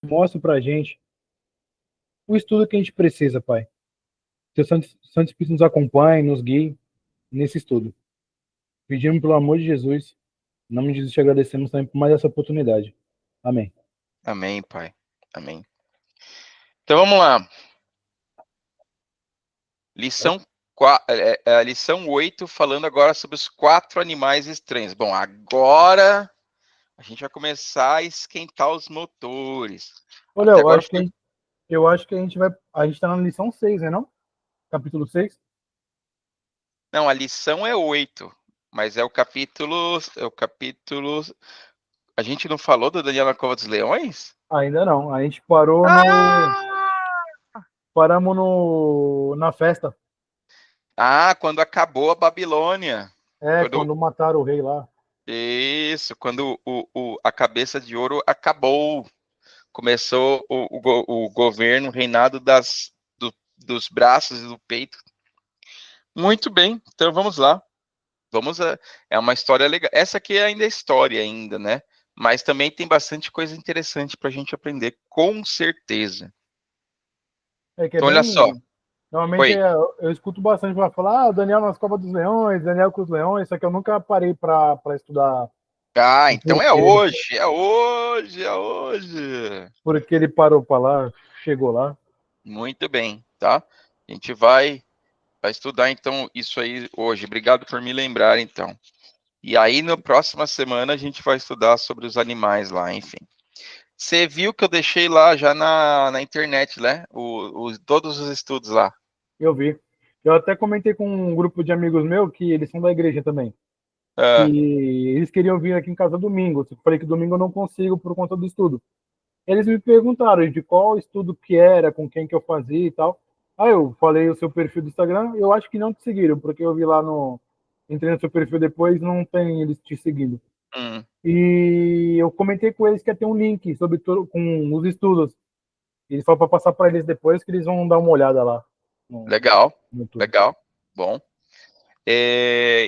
Mostra pra gente o estudo que a gente precisa, Pai. Que o Santo Espírito nos acompanhe, nos guie nesse estudo. Pedimos pelo amor de Jesus. Em nome de Jesus, te agradecemos também por mais essa oportunidade. Amém. Amém, Pai. Amém. Então vamos lá. Lição 8, falando agora sobre os 4 animais estranhos. Bom, agora a gente vai começar a esquentar os motores. Olha, Até agora foi. eu acho que a gente vai. A gente tá na lição 6, né? Não? Capítulo 6. Não, a lição é 8, mas é o capítulo. É o capítulo. A gente não falou do Daniel na Cova dos Leões? Ainda não. A gente parou no. Ah! Paramos no. Na festa. Ah, quando acabou a Babilônia. É, Quando quando mataram o rei lá. Isso, quando a cabeça de ouro acabou, começou o governo, o reinado dos braços e do peito. Muito bem, então vamos lá. É uma história legal. Essa aqui ainda é história ainda, né? Mas também tem bastante coisa interessante para a gente aprender, com certeza. É que é Então, olha só. bem. Normalmente Oi. eu escuto bastante para falar, ah, Daniel nas Covas dos Leões, Daniel com os Leões, só que eu nunca parei para estudar Ah, o então é porquê, hoje, é hoje, é hoje. porque ele parou para lá, chegou lá. Muito bem, tá? A gente vai estudar então isso aí hoje. Obrigado por me lembrar, então. E aí, na próxima semana, a gente vai estudar sobre os animais lá, enfim. Você viu que eu deixei lá já na internet, né? Todos os estudos lá. Eu vi. Eu até comentei com um grupo de amigos meus que eles são da igreja também. Ah, E eles queriam vir aqui em casa domingo. Eu falei que domingo eu não consigo por conta do estudo. Eles me perguntaram de qual estudo que era, com quem que eu fazia e tal. Aí eu falei o seu perfil do Instagram, eu acho que não te seguiram, porque eu vi lá no. Entrei no seu perfil depois, não tem eles te seguindo. hum, E eu comentei com eles que ia ter um link sobre com os estudos. Eles falaram para passar para eles depois que eles vão dar uma olhada lá no, legal, no YouTube. legal, bom.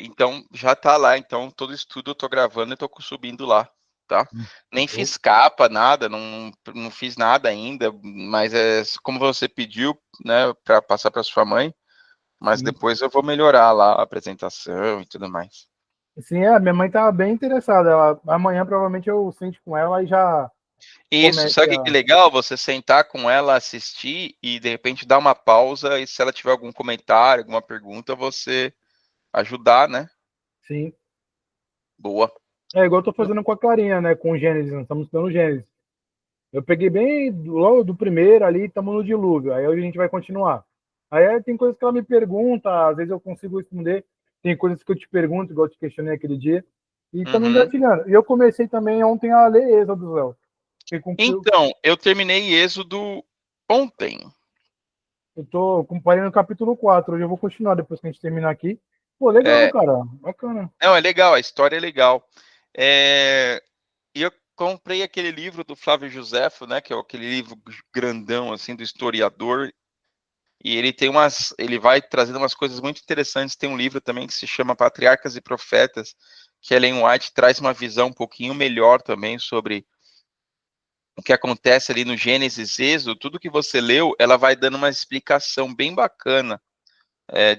Então, já tá lá. Então, todo estudo eu tô gravando e tô subindo lá, tá? Nem Show. fiz capa, nada, não fiz nada ainda, mas é como você pediu, né, para passar para sua mãe. Mas Sim. depois eu vou melhorar lá a apresentação e tudo mais. Sim, minha mãe tá bem interessada. Amanhã provavelmente eu sento com ela e já Isso, comece sabe o que é a. legal? Você sentar com ela, assistir e de repente dar uma pausa e se ela tiver algum comentário, alguma pergunta, você ajudar, né? Sim. Boa. É igual eu tô fazendo com a Clarinha, né? Com o Gênesis, nós estamos estudando o Gênesis. Eu peguei bem logo do primeiro ali, estamos no dilúvio. Aí hoje a gente vai continuar. Aí tem coisas que ela me pergunta, às vezes eu consigo responder. Tem coisas que eu te pergunto, igual eu te questionei aquele dia. E estamos Uhum. engatilhando. E eu comecei também ontem a ler Êxodo, Léo. Então, eu terminei Êxodo ontem. Eu tô comparando o capítulo 4. Hoje eu vou continuar depois que a gente terminar aqui. Pô, legal, É, cara. Bacana. não, é legal, a história é legal. E eu comprei aquele livro do Flávio Josefo, né? Que é aquele livro grandão, assim, do historiador. E ele vai trazendo umas coisas muito interessantes. Tem um livro também que se chama Patriarcas e Profetas, que Ellen White traz uma visão um pouquinho melhor também sobre o que acontece ali no Gênesis, Êxodo. Tudo que você leu, ela vai dando uma explicação bem bacana,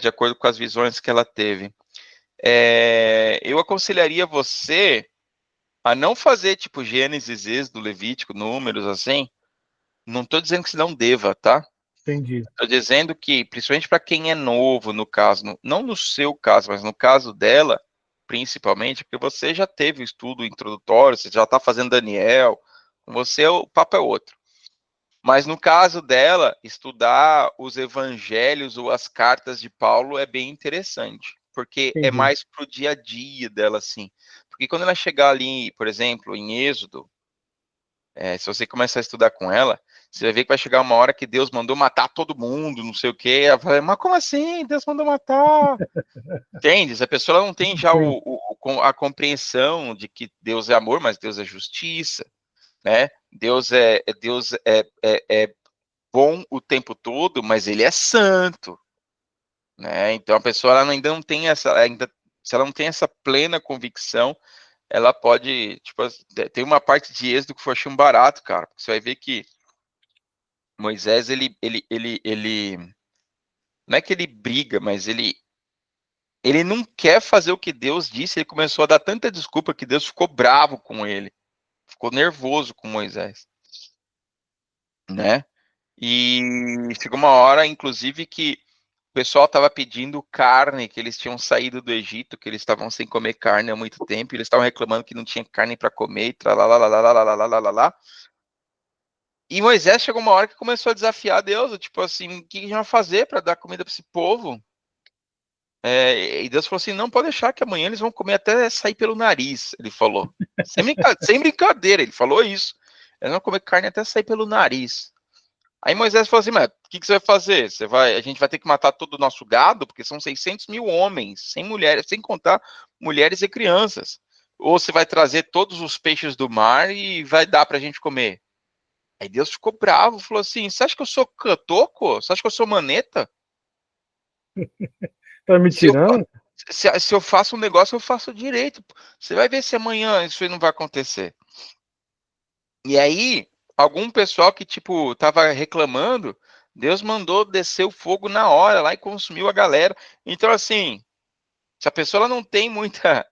de acordo com as visões que ela teve. Eu aconselharia você a não fazer tipo Gênesis, Êxodo, Levítico, Números, assim. Não estou dizendo que você não deva, tá? Entendi. Estou dizendo que, principalmente para quem é novo, no caso, não no seu caso, mas no caso dela, principalmente, porque você já teve o estudo introdutório, você já está fazendo Daniel, com você o papo é outro. Mas no caso dela, estudar os evangelhos ou as cartas de Paulo é bem interessante, porque é Entendi. mais pro dia a dia dela, assim. Porque quando ela chegar ali, por exemplo, em Êxodo, se você começar a estudar com ela, você vai ver que vai chegar uma hora que Deus mandou matar todo mundo, não sei o quê. Ela vai, mas como assim? Deus mandou matar? Entende? A pessoa ela não tem já Sim. a compreensão de que Deus é amor, mas Deus é justiça, né? Deus é bom o tempo todo, mas ele é santo, né? Então a pessoa ela ainda não tem essa, ainda, se ela não tem essa plena convicção, ela pode, tipo, tem uma parte de Êxodo que eu achei um barato, cara. Você vai ver que Moisés, ele não é que ele briga, mas ele não quer fazer o que Deus disse, ele começou a dar tanta desculpa que Deus ficou bravo com ele, ficou nervoso com Moisés, né? E chegou uma hora, inclusive, que o pessoal estava pedindo carne, que eles tinham saído do Egito, que eles estavam sem comer carne há muito tempo, e eles estavam reclamando que não tinha carne para comer, e tralalalalalalalalalala. E Moisés chegou uma hora que começou a desafiar Deus, tipo assim, o que a gente vai fazer para dar comida para esse povo? E Deus falou assim, não, pode deixar que amanhã eles vão comer até sair pelo nariz, ele falou. Sem brincadeira, ele falou isso. Eles vão comer carne até sair pelo nariz. Aí Moisés falou assim, mas o que você vai fazer? A gente vai ter que matar todo o nosso gado, porque são 600 mil homens, sem mulheres, sem contar mulheres e crianças. Ou você vai trazer todos os peixes do mar e vai dar pra gente comer? Aí Deus ficou bravo, falou assim, você acha que eu sou toco? Você acha que eu sou maneta? Tá me Se eu, tirando? se eu faço um negócio, eu faço direito. Você vai ver se amanhã isso aí não vai acontecer. E aí, algum pessoal que, tipo, tava reclamando, Deus mandou descer o fogo na hora lá e consumiu a galera. Então, assim, se a pessoa ela não tem muita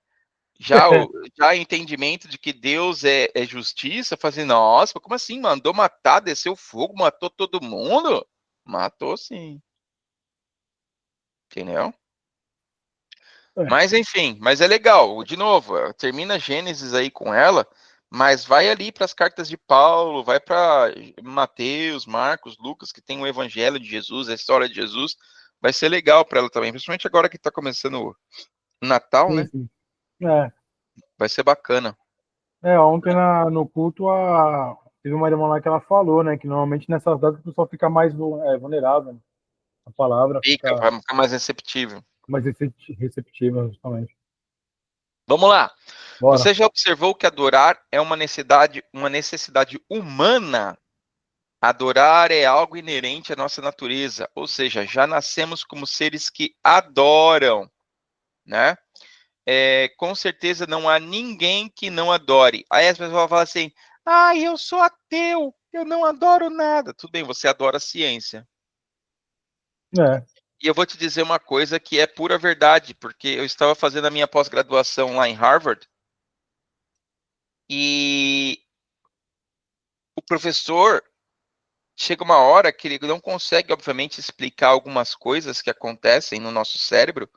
já entendimento de que Deus é justiça, fala assim, nossa, como assim? Mandou matar, desceu o fogo, matou todo mundo? Matou sim, entendeu? É, Mas enfim, mas é legal. De novo, termina Gênesis aí com ela, mas vai ali para as cartas de Paulo, vai para Mateus, Marcos, Lucas, que tem o Evangelho de Jesus, a história de Jesus. Vai ser legal para ela também, principalmente agora que está começando o Natal, sim, né? sim. É, Vai ser bacana. ontem no culto teve uma irmã lá que ela falou, né, que normalmente nessas datas o pessoal fica mais vulnerável, né? A palavra Fica, fica vai ficar mais receptível. mais receptiva, justamente. Vamos lá. Bora. Você já observou que adorar é uma necessidade humana? Adorar é algo inerente à nossa natureza, ou seja, já nascemos como seres que adoram, né? Com certeza não há ninguém que não adore. Aí as pessoas falam assim: ah, eu sou ateu, eu não adoro nada. Tudo bem, você adora a ciência. É, E eu vou te dizer uma coisa que é pura verdade, porque eu estava fazendo a minha pós-graduação lá em Harvard e o professor chega uma hora que ele não consegue, obviamente, explicar algumas coisas que acontecem no nosso cérebro.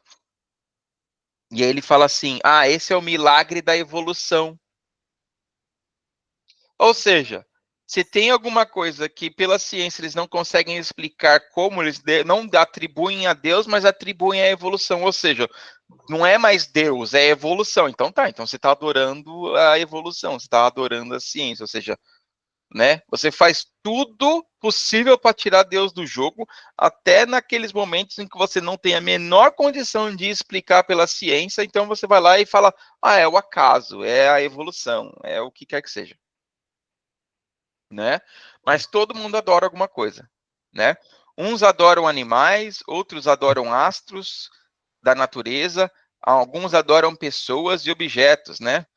E aí ele fala assim: ah, esse é o milagre da evolução. Ou seja, se tem alguma coisa que pela ciência eles não conseguem explicar como eles não atribuem a Deus, mas atribuem à evolução. Ou seja, não é mais Deus, é evolução. Então tá, então você está adorando a evolução, você está adorando a ciência. Ou seja, né? Você faz tudo possível para tirar Deus do jogo, até naqueles momentos em que você não tem a menor condição de explicar pela ciência, então você vai lá e fala: ah, é o acaso, é a evolução, é o que quer que seja, né? Mas todo mundo adora alguma coisa, né? Uns adoram animais, outros adoram astros da natureza, alguns adoram pessoas e objetos, né?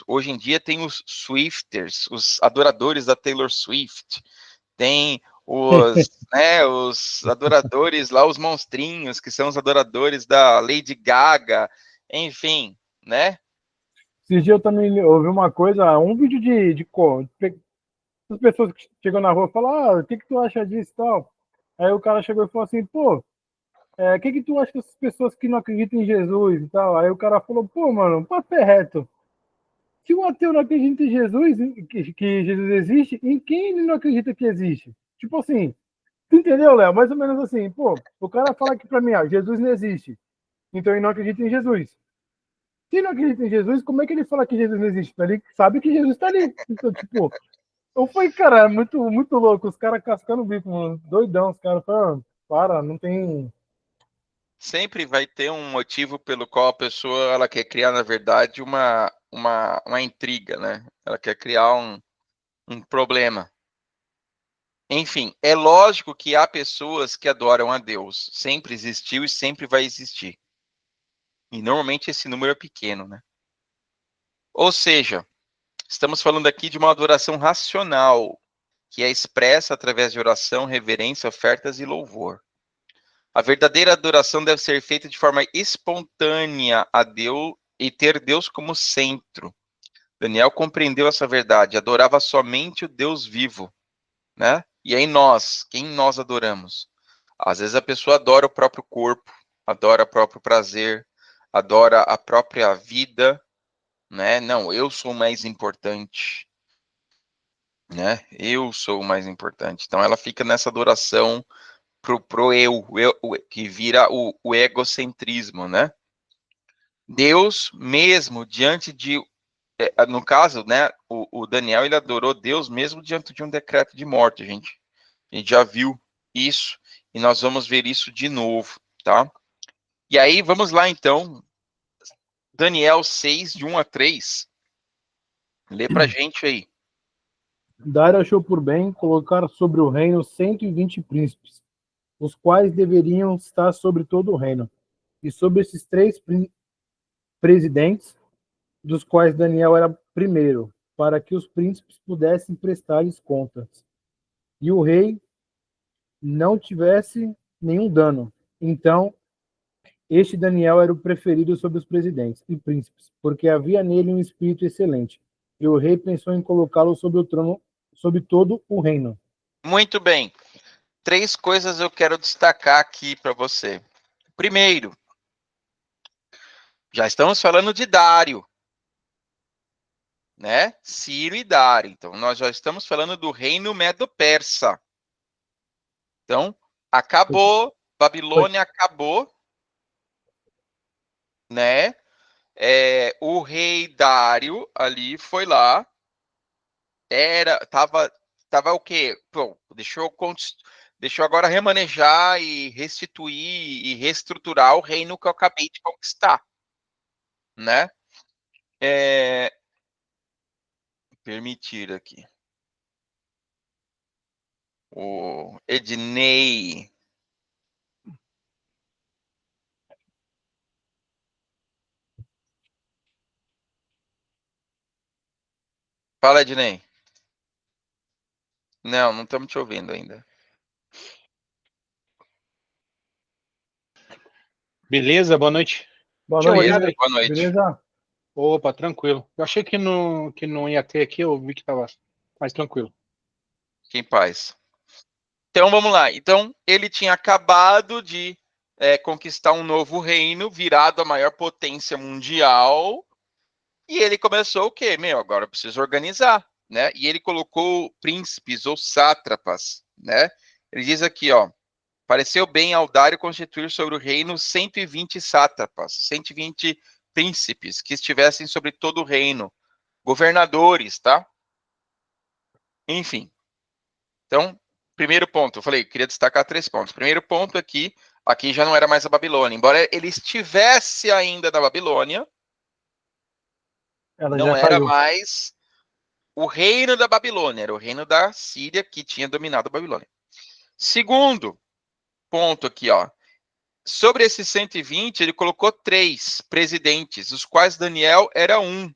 Hoje em dia tem os Swifters, os adoradores da Taylor Swift, tem os adoradores lá, os monstrinhos, que são os adoradores da Lady Gaga, enfim, né? esses dias eu também ouvi uma coisa, um vídeo as pessoas que chegam na rua e falam, o que tu acha disso e tal? Aí o cara chegou e falou assim, pô, o que tu acha dessas pessoas que não acreditam em Jesus e tal? Aí o cara falou, pô, mano, um papo é reto. Se um ateu não acredita em Jesus, que Jesus existe, em quem ele não acredita que existe? Tipo assim, tu entendeu, Léo? Mais ou menos assim, pô, o cara fala aqui pra mim, Jesus não existe, então ele não acredita em Jesus. Se não acredita em Jesus, como é que ele fala que Jesus não existe? Ele sabe que Jesus tá ali. Então, tipo, eu falei, cara, é muito, muito louco, os caras cascando o bico, mano, doidão, os caras falam, para, não tem. Sempre vai ter um motivo pelo qual a pessoa ela quer criar, na verdade, uma intriga, né? Ela quer criar um problema. Enfim, é lógico que há pessoas que adoram a Deus. Sempre existiu e sempre vai existir. E normalmente esse número é pequeno, né? Ou seja, estamos falando aqui de uma adoração racional, que é expressa através de oração, reverência, ofertas e louvor. A verdadeira adoração deve ser feita de forma espontânea a Deus e ter Deus como centro. Daniel compreendeu essa verdade, adorava somente o Deus vivo, né? E aí nós, quem nós adoramos? Às vezes a pessoa adora o próprio corpo, adora o próprio prazer, adora a própria vida, né? Não, eu sou o mais importante, né? Eu sou o mais importante. Então ela fica nessa adoração pro que vira o egocentrismo, né? Deus mesmo diante de, no caso, né, o Daniel, ele adorou Deus mesmo diante de um decreto de morte, a gente já viu isso, e nós vamos ver isso de novo, tá? E aí, vamos lá então, Daniel 6, de 1 a 3, lê pra gente aí. Dário achou por bem colocar sobre o reino 120 príncipes, os quais deveriam estar sobre todo o reino, e sobre esses três presidentes, dos quais Daniel era primeiro, para que os príncipes pudessem prestar-lhes contas, e o rei não tivesse nenhum dano. Então, este Daniel era o preferido sobre os presidentes e príncipes, porque havia nele um espírito excelente, e o rei pensou em colocá-lo sobre o trono, sobre todo o reino. Muito bem. 3 coisas eu quero destacar aqui para você. Primeiro, já estamos falando de Dário, né? Ciro e Dário. Então, nós já estamos falando do reino Medo-Persa. Então, acabou, Babilônia acabou, né? O rei Dário ali foi lá, tava o quê? Pô, deixa eu agora remanejar e restituir e reestruturar o reino que eu acabei de conquistar, né? Permitir aqui. O Ednei. Fala, Ednei. Não estamos te ouvindo ainda. Beleza, boa noite. Boa Tinha noite, olhado Beleza, aí. boa noite. beleza? Opa, tranquilo. Eu achei que não ia ter aqui, eu vi que tava mais tranquilo. Fique em paz. Então vamos lá. Então ele tinha acabado de conquistar um novo reino, virado a maior potência mundial, e ele começou o quê? Meu, agora eu preciso organizar, né? E ele colocou príncipes ou sátrapas, né? Ele diz aqui, ó, pareceu bem ao Dário constituir sobre o reino 120 sátrapas, 120 príncipes que estivessem sobre todo o reino, governadores, tá? Enfim. Então, primeiro ponto, eu falei, queria destacar 3 pontos. Primeiro ponto aqui já não era mais a Babilônia. Embora ele estivesse ainda na Babilônia, Ela não já era caiu. mais o reino da Babilônia, era o reino da Síria que tinha dominado a Babilônia. Segundo ponto aqui, ó. Sobre esses 120, ele colocou 3 presidentes, dos quais Daniel era um.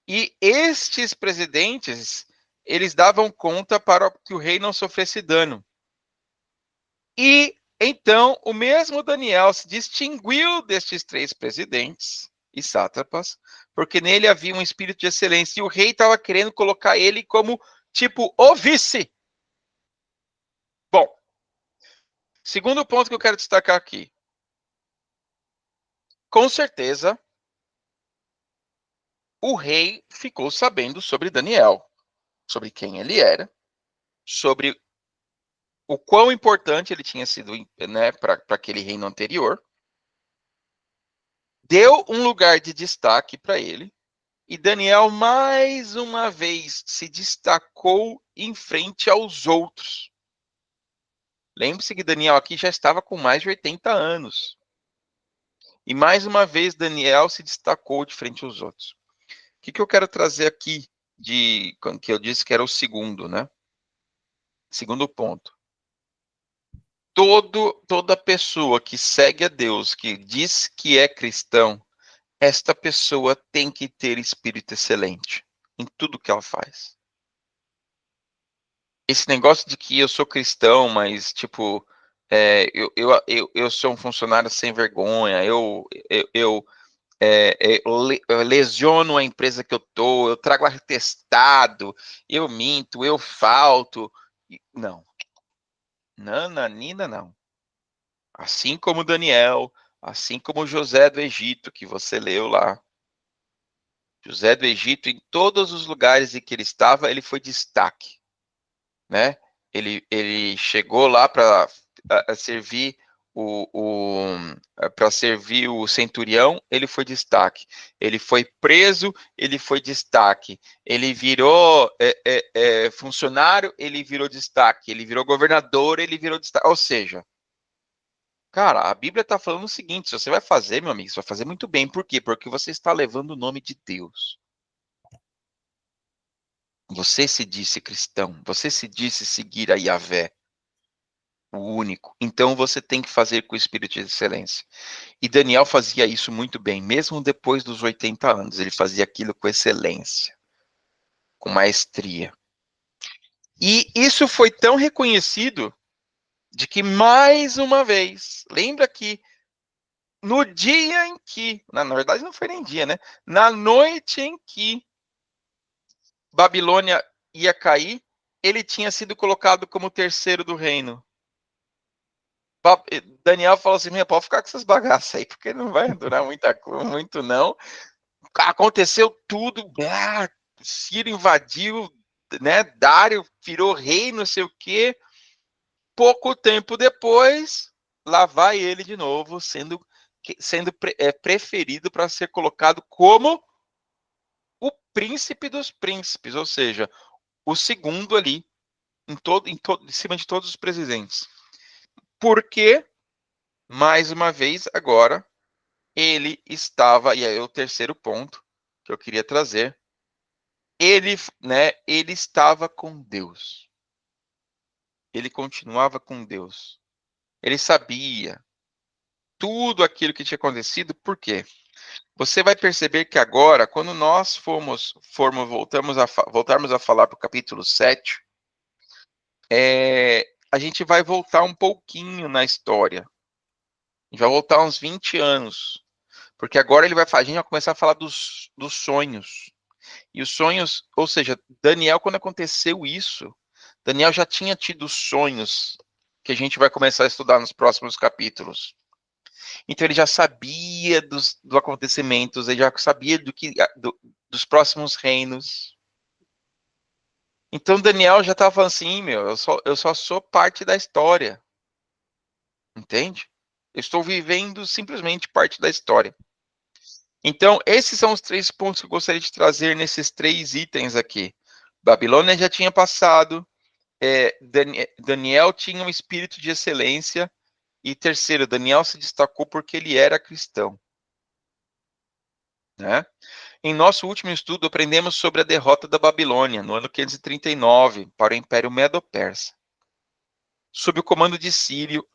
E estes presidentes, eles davam conta para que o rei não sofresse dano. E então o mesmo Daniel se distinguiu destes 3 presidentes e sátrapas, porque nele havia um espírito de excelência, e o rei estava querendo colocar ele como, tipo, o vice. Bom, segundo ponto que eu quero destacar aqui. Com certeza, o rei ficou sabendo sobre Daniel, sobre quem ele era, sobre o quão importante ele tinha sido, né, para aquele reino anterior, deu um lugar de destaque para ele, e Daniel, mais uma vez, se destacou em frente aos outros. Lembre-se que Daniel aqui já estava com mais de 80 anos. E mais uma vez, Daniel se destacou de frente aos outros. O que eu quero trazer aqui, que eu disse que era o segundo, né? Segundo ponto. Toda pessoa que segue a Deus, que diz que é cristão, esta pessoa tem que ter espírito excelente em tudo que ela faz. Esse negócio de que eu sou cristão, mas, tipo, eu sou um funcionário sem vergonha, eu lesiono a empresa que eu tô, eu trago atestado, eu minto, eu falto. Não. Nananina, não. Assim como Daniel, assim como José do Egito, que você leu lá. José do Egito, em todos os lugares em que ele estava, ele foi destaque, né? Ele chegou lá para servir para servir o centurião, ele foi destaque. Ele foi preso, ele foi destaque. Ele virou funcionário, ele virou destaque. Ele virou governador, ele virou destaque. Ou seja, cara, a Bíblia está falando o seguinte: se você vai fazer, meu amigo, você vai fazer muito bem. Por quê? Porque você está levando o nome de Deus. Você se disse cristão, você se disse seguir a Yahvé, o único. Então você tem que fazer com o espírito de excelência. E Daniel fazia isso muito bem, mesmo depois dos 80 anos, ele fazia aquilo com excelência, com maestria. E isso foi tão reconhecido de que, mais uma vez, lembra que no dia em que, na verdade não foi nem dia, né? Na noite em que Babilônia ia cair, ele tinha sido colocado como terceiro do reino. Daniel falou assim: pode ficar com essas bagaças aí, porque não vai durar muito não. Aconteceu tudo, Ciro invadiu, né? Dário virou rei, não sei o quê. Pouco tempo depois, lá vai ele de novo, sendo preferido para ser colocado como o príncipe dos príncipes, ou seja, o segundo ali, em cima de todos os presidentes. Porque, mais uma vez, agora, ele estava, e aí é o terceiro ponto que eu queria trazer, ele estava com Deus. Ele continuava com Deus. Ele sabia tudo aquilo que tinha acontecido, por quê? Você vai perceber que agora, quando nós voltarmos a falar para o capítulo 7, a gente vai voltar um pouquinho na história. A gente vai voltar uns 20 anos. Porque agora a gente vai começar a falar dos sonhos. E os sonhos, ou seja, Daniel, quando aconteceu isso, Daniel já tinha tido sonhos que a gente vai começar a estudar nos próximos capítulos. Então ele já sabia dos acontecimentos, ele já sabia dos próximos reinos. Então Daniel já estava falando assim: eu só sou parte da história. Entende? Eu estou vivendo simplesmente parte da história. Então, esses são os 3 pontos que eu gostaria de trazer nesses 3 itens aqui. Babilônia já tinha passado, Daniel tinha um espírito de excelência, e terceiro, Daniel se destacou porque ele era cristão. Né? Em nosso último estudo, aprendemos sobre a derrota da Babilônia, no ano 539, para o Império Medo-Persa. Sob o comando de Ciro,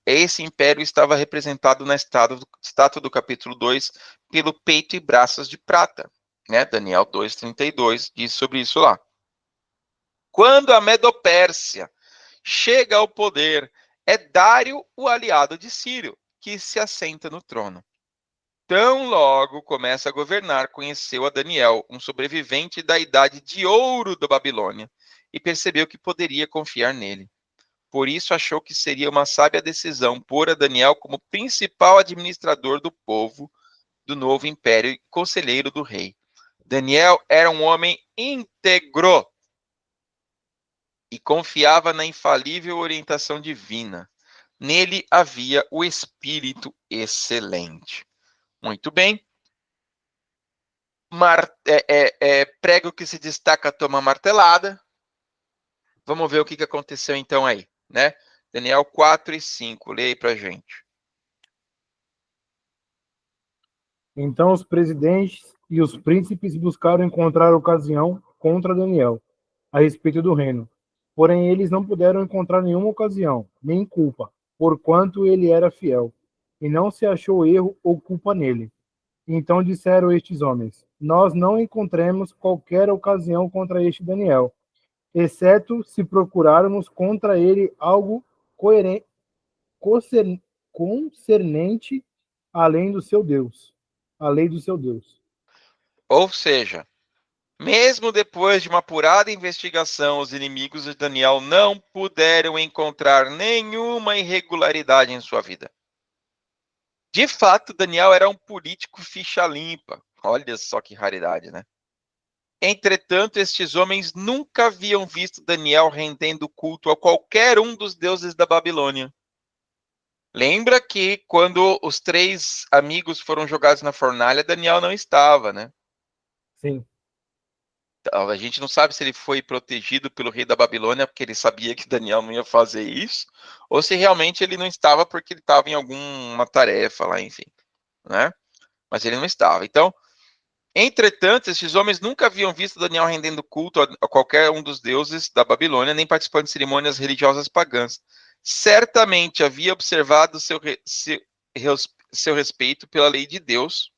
esse império estava representado na estátua do capítulo 2 pelo peito e braços de prata. Né? Daniel 2,32 diz sobre isso lá. Quando a Medopérsia chega ao poder, é Dário o aliado de Ciro, que se assenta no trono. Tão logo começa a governar, conheceu a Daniel, um sobrevivente da idade de ouro da Babilônia, e percebeu que poderia confiar nele. Por isso achou que seria uma sábia decisão pôr a Daniel como principal administrador do povo do novo império e conselheiro do rei. Daniel era um homem íntegro e confiava na infalível orientação divina. Nele havia o espírito excelente. Muito bem. Prego que se destaca toma martelada. Vamos ver o que aconteceu então aí, né? Daniel 4 e 5, leia aí pra gente. Então os presidentes e os príncipes buscaram encontrar ocasião contra Daniel a respeito do reino. Porém, eles não puderam encontrar nenhuma ocasião, nem culpa, porquanto ele era fiel, e não se achou erro ou culpa nele. Então disseram estes homens: Nós não encontremos qualquer ocasião contra este Daniel, exceto se procurarmos contra ele algo coerente, concernente além do seu Deus, a lei do seu Deus. Ou seja, mesmo depois de uma apurada investigação, os inimigos de Daniel não puderam encontrar nenhuma irregularidade em sua vida. De fato, Daniel era um político ficha limpa. Olha só que raridade, né? Entretanto, estes homens nunca haviam visto Daniel rendendo culto a qualquer um dos deuses da Babilônia. Lembra que quando os 3 amigos foram jogados na fornalha, Daniel não estava, né? Sim. Então, a gente não sabe se ele foi protegido pelo rei da Babilônia porque ele sabia que Daniel não ia fazer isso, ou se realmente ele não estava porque ele estava em alguma tarefa lá, enfim, né? Mas ele não estava. Então, entretanto, esses homens nunca haviam visto Daniel rendendo culto a qualquer um dos deuses da Babilônia, nem participando de cerimônias religiosas pagãs. Certamente havia observado seu respeito pela lei de Deus,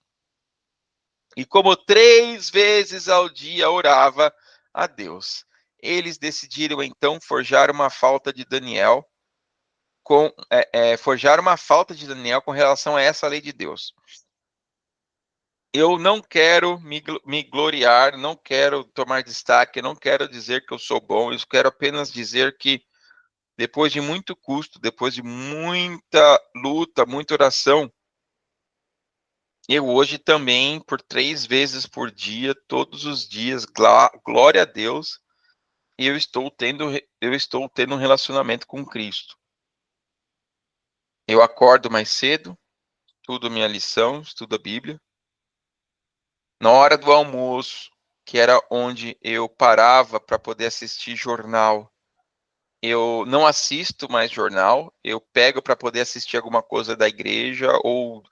e como 3 vezes ao dia orava a Deus. Eles decidiram então forjar uma falta de Daniel com relação a essa lei de Deus. Eu não quero me gloriar, não quero tomar destaque, não quero dizer que eu sou bom, eu quero apenas dizer que depois de muito custo, depois de muita luta, muita oração, eu hoje também, por 3 vezes por dia, todos os dias, glória a Deus, eu estou tendo um relacionamento com Cristo. Eu acordo mais cedo, estudo minha lição, estudo a Bíblia. Na hora do almoço, que era onde eu parava para poder assistir jornal, eu não assisto mais jornal, eu pego para poder assistir alguma coisa da igreja, ou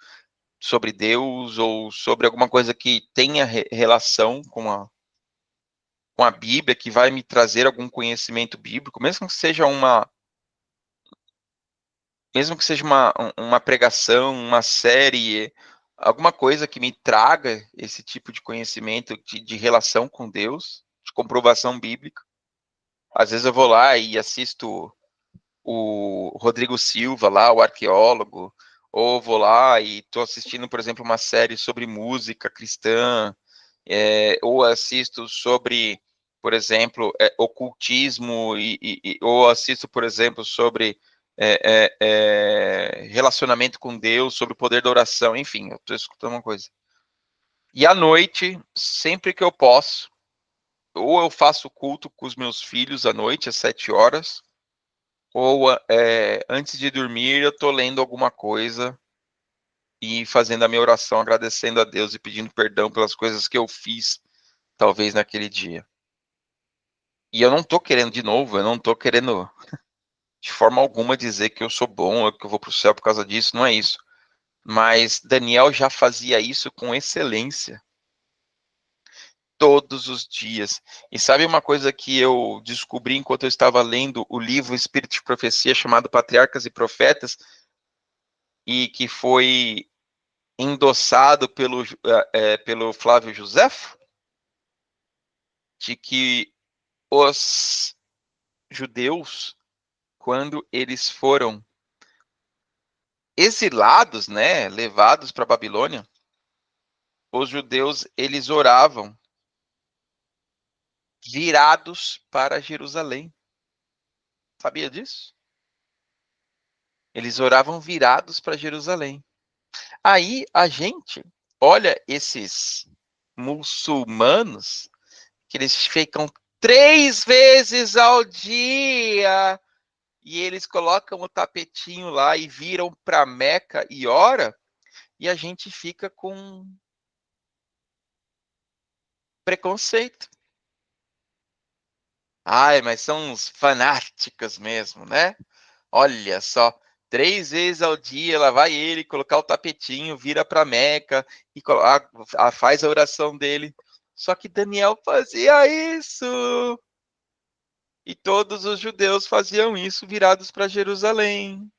sobre Deus, ou sobre alguma coisa que tenha relação com a Bíblia, que vai me trazer algum conhecimento bíblico, mesmo que seja uma pregação, uma série, alguma coisa que me traga esse tipo de conhecimento de relação com Deus, de comprovação bíblica. Às vezes eu vou lá e assisto o Rodrigo Silva lá, o arqueólogo, ou vou lá e estou assistindo, por exemplo, uma série sobre música cristã, ou assisto sobre, por exemplo, ocultismo, ou assisto, por exemplo, sobre relacionamento com Deus, sobre o poder da oração, enfim, eu estou escutando uma coisa. E à noite, sempre que eu posso, ou eu faço culto com os meus filhos à noite, às 7 horas, ou antes de dormir, eu estou lendo alguma coisa e fazendo a minha oração, agradecendo a Deus e pedindo perdão pelas coisas que eu fiz, talvez naquele dia. E eu não estou querendo, de novo, eu não estou querendo de forma alguma dizer que eu sou bom, ou que eu vou para o céu por causa disso, não é isso. Mas Daniel já fazia isso com excelência, todos os dias. E sabe uma coisa que eu descobri enquanto eu estava lendo o livro Espírito de Profecia, chamado Patriarcas e Profetas, e que foi endossado pelo Flávio Josefo, de que os judeus, quando eles foram exilados, né, levados para a Babilônia, os judeus, eles oravam virados para Jerusalém. Sabia disso? Eles oravam virados para Jerusalém. Aí a gente olha esses muçulmanos que eles ficam 3 vezes ao dia e eles colocam o tapetinho lá e viram para Meca e ora, e a gente fica com preconceito. Ai, mas são uns fanáticos mesmo, né? Olha só, 3 vezes ao dia lá vai ele colocar o tapetinho, vira para Meca e faz a oração dele. Só que Daniel fazia isso. E todos os judeus faziam isso virados para Jerusalém.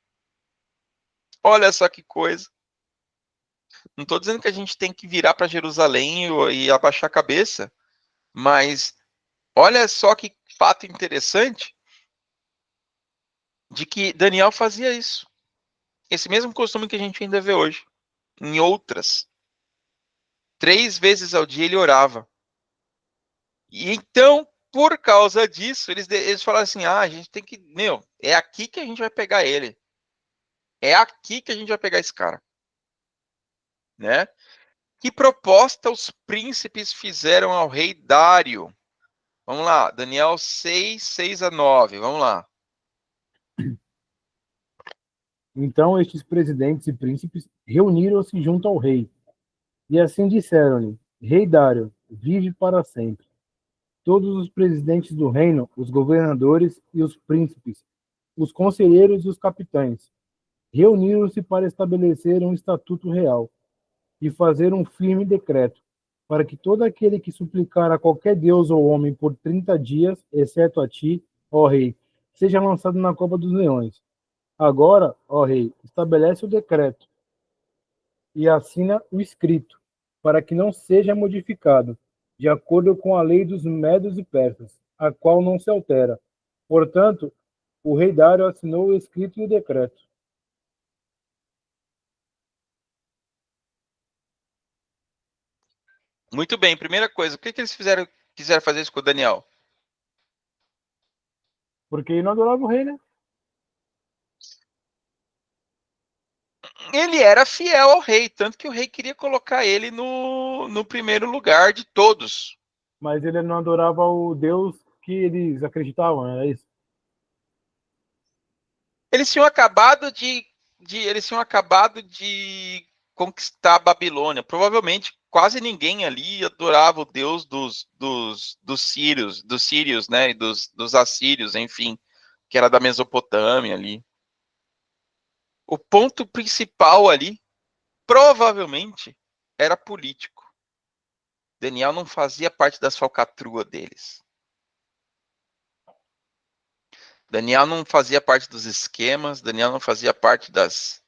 Olha só que coisa. Não estou dizendo que a gente tem que virar para Jerusalém e abaixar a cabeça, mas olha só que fato interessante de que Daniel fazia isso. Esse mesmo costume que a gente ainda vê hoje. Em outras. 3 vezes ao dia ele orava. E então, por causa disso, eles falaram assim, a gente tem que, é aqui que a gente vai pegar ele. É aqui que a gente vai pegar esse cara. Né? Que proposta os príncipes fizeram ao rei Dário? Vamos lá, Daniel 6, 6-9, vamos lá. Então estes presidentes e príncipes reuniram-se junto ao rei, e assim disseram-lhe: Rei Dário, vive para sempre. Todos os presidentes do reino, os governadores e os príncipes, os conselheiros e os capitães, reuniram-se para estabelecer um estatuto real e fazer um firme decreto, para que todo aquele que suplicar a qualquer deus ou homem por 30 dias, exceto a ti, ó rei, seja lançado na cova dos leões. Agora, ó rei, estabelece o decreto e assina o escrito, para que não seja modificado, de acordo com a lei dos medos e persas, a qual não se altera. Portanto, o rei Dário assinou o escrito e o decreto. Muito bem, primeira coisa, o que eles quiseram fazer isso com o Daniel? Porque ele não adorava o rei, né? Ele era fiel ao rei, tanto que o rei queria colocar ele no primeiro lugar de todos. Mas ele não adorava o Deus que eles acreditavam, é isso? Eles tinham acabado de conquistar a Babilônia. Provavelmente quase ninguém ali adorava o Deus dos sírios, né, e dos assírios, enfim, que era da Mesopotâmia ali. O ponto principal ali, provavelmente, era político. Daniel não fazia parte das falcatruas deles. Daniel não fazia parte dos esquemas, Daniel não fazia parte das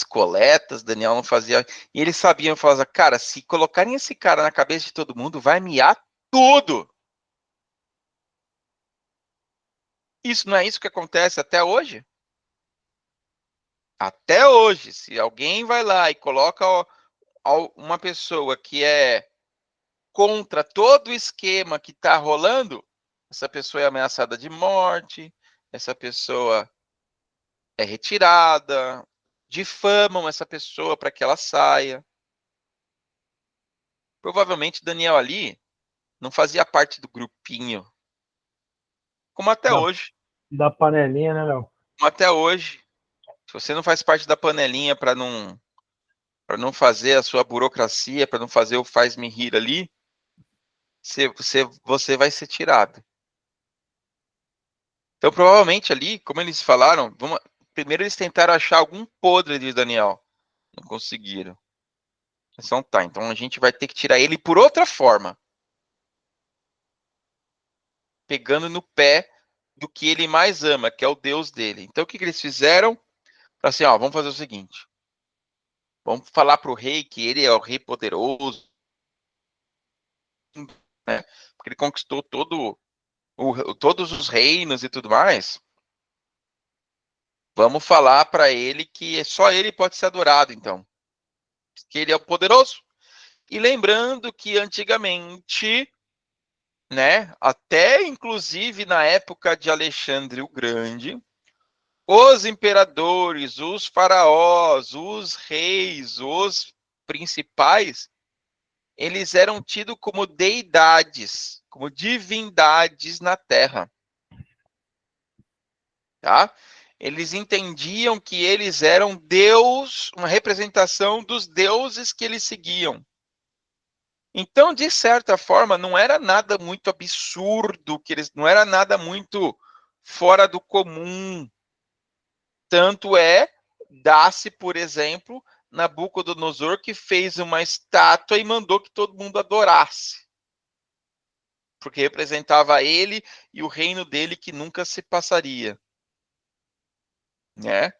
coletas, Daniel não fazia. E eles sabiam, falavam, cara, se colocarem esse cara na cabeça de todo mundo, vai miar tudo. Isso não é isso que acontece até hoje? Até hoje, se alguém vai lá e coloca uma pessoa que é contra todo o esquema que está rolando, essa pessoa é ameaçada de morte, essa pessoa é retirada, difamam essa pessoa para que ela saia. Provavelmente Daniel ali não fazia parte do grupinho, como até Da, hoje. da panelinha, né, Léo? Como até hoje. Se você não faz parte da panelinha para não fazer a sua burocracia, para não fazer o faz-me rir ali, você vai ser tirado. Então, provavelmente ali, como eles falaram, primeiro eles tentaram achar algum podre de Daniel. Não conseguiram. Então tá, então a gente vai ter que tirar ele por outra forma. Pegando no pé do que ele mais ama, que é o Deus dele. Então o que eles fizeram? Assim, ó, vamos fazer o seguinte. Vamos falar para o rei que ele é o rei poderoso, né? Porque ele conquistou todos os reinos e tudo mais. Vamos falar para ele que só ele pode ser adorado, então. Que ele é o poderoso. E lembrando que antigamente, né, até inclusive na época de Alexandre o Grande, os imperadores, os faraós, os reis, os principais, eles eram tidos como deidades, como divindades na Terra. Tá? Eles entendiam que eles eram Deus, uma representação dos deuses que eles seguiam. Então, de certa forma, não era nada muito absurdo, não era nada muito fora do comum. Tanto é, dá-se, por exemplo, Nabucodonosor que fez uma estátua e mandou que todo mundo adorasse. Porque representava ele e o reino dele que nunca se passaria. Né?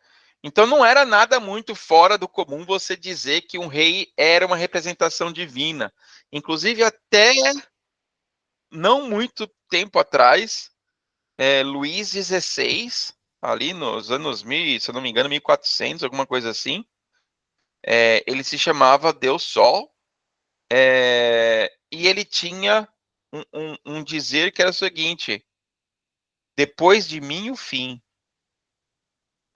Então não era nada muito fora do comum você dizer que um rei era uma representação divina. Inclusive, até não muito tempo atrás, Luís XVI, ali nos anos 1000, se eu não me engano, 1400, alguma coisa assim, ele se chamava Deus Sol, e ele tinha um dizer que era o seguinte: depois de mim o fim.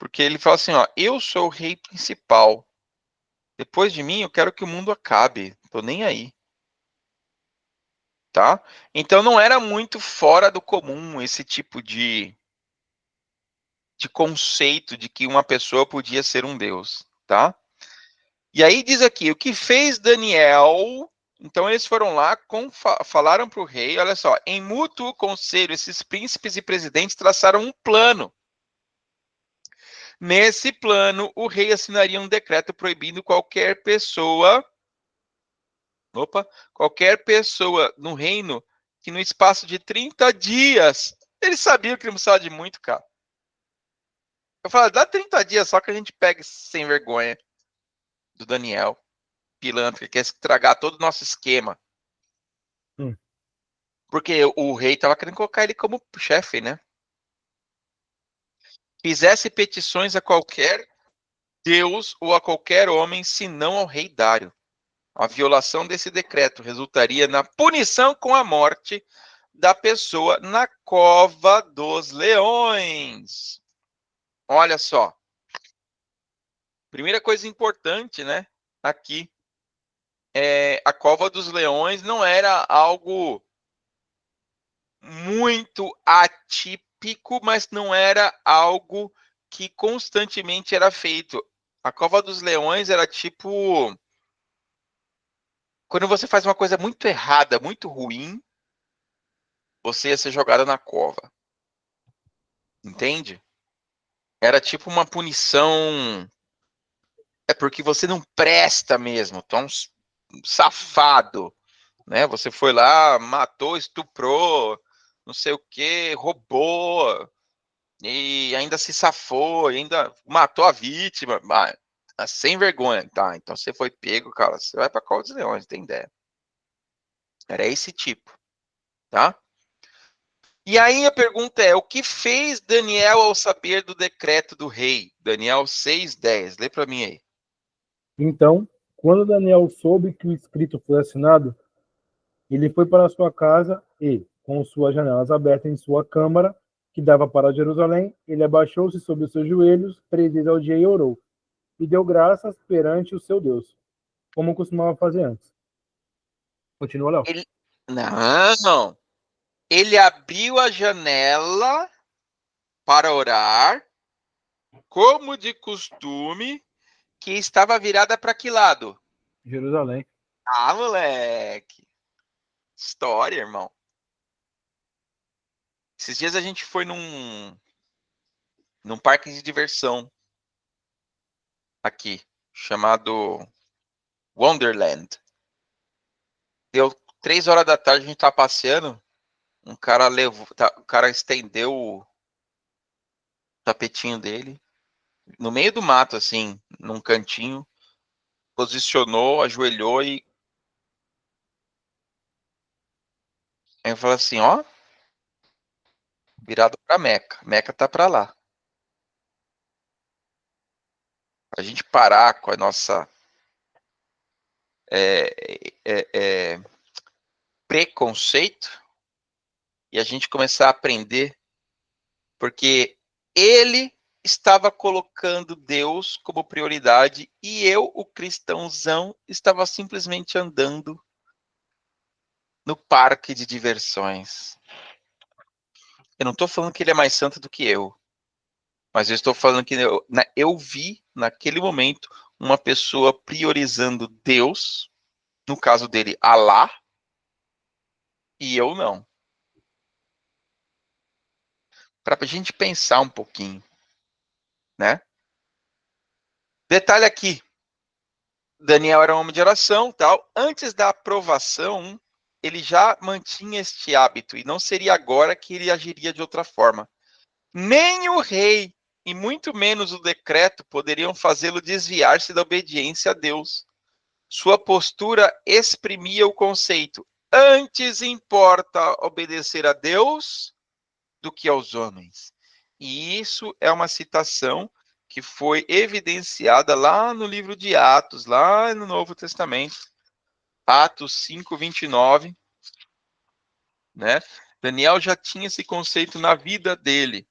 Porque ele fala assim, ó, eu sou o rei principal. Depois de mim, eu quero que o mundo acabe. Tô nem aí. Tá? Então não era muito fora do comum esse tipo de conceito de que uma pessoa podia ser um deus, tá? E aí diz aqui, o que fez Daniel... Então eles foram lá, falaram para o rei, olha só, em mútuo conselho, esses príncipes e presidentes traçaram um plano. Nesse plano, o rei assinaria um decreto proibindo qualquer pessoa no reino que no espaço de 30 dias, eles sabiam que não precisava de muito, cara. Eu falei, dá 30 dias só que a gente pega esse sem vergonha do Daniel, pilantra, que quer estragar todo o nosso esquema. Porque o rei tava querendo colocar ele como chefe, né? Fizesse petições a qualquer deus ou a qualquer homem, senão ao rei Dário. A violação desse decreto resultaria na punição com a morte da pessoa na cova dos leões. Olha só. Primeira coisa importante, né? Aqui. A cova dos leões não era algo muito atípico, mas não era algo que constantemente era feito. A cova dos leões era tipo... Quando você faz uma coisa muito errada, muito ruim, você ia ser jogado na cova. Entende? Era tipo uma punição. É porque você não presta mesmo. Tu é um safado. Né? Você foi lá, matou, estuprou, não sei o que, roubou. E ainda se safou, ainda matou a vítima. Sem vergonha. Tá, então você foi pego, cara. Você vai pra Cova dos Leões, tem ideia. Era esse tipo. Tá? E aí a pergunta é, o que fez Daniel ao saber do decreto do rei? Daniel 6:10. Lê para mim aí. Então, quando Daniel soube que o escrito foi assinado, ele foi para sua casa e, com suas janelas abertas em sua câmara, que dava para Jerusalém, ele abaixou-se sobre os seus joelhos, 3 vezes ao dia e orou, e deu graças perante o seu Deus, como costumava fazer antes. Continua, Léo. Não. Ele abriu a janela para orar, como de costume, que estava virada para que lado? Jerusalém. Ah, moleque. História, irmão. Esses dias a gente foi num parque de diversão aqui, chamado Wonderland. Deu 3 horas da tarde, a gente tá passeando, o cara estendeu o tapetinho dele no meio do mato, assim, num cantinho, posicionou, ajoelhou e aí eu falei assim, ó, virado pra Meca. Meca tá pra lá. A gente parar com a nossa preconceito e a gente começar a aprender, porque ele estava colocando Deus como prioridade e eu, o cristãozão, estava simplesmente andando no parque de diversões. Eu não estou falando que ele é mais santo do que eu, mas eu estou falando que eu vi naquele momento uma pessoa priorizando Deus, no caso dele, Alá, e eu não. Para a gente pensar um pouquinho, né? Detalhe aqui, Daniel era um homem de oração, tal. Antes da aprovação, ele já mantinha este hábito e não seria agora que ele agiria de outra forma. Nem o rei e muito menos o decreto poderiam fazê-lo desviar-se da obediência a Deus. Sua postura exprimia o conceito: antes importa obedecer a Deus do que aos homens. E isso é uma citação que foi evidenciada lá no livro de Atos, lá no Novo Testamento, Atos 5:29, né? Daniel já tinha esse conceito na vida dele,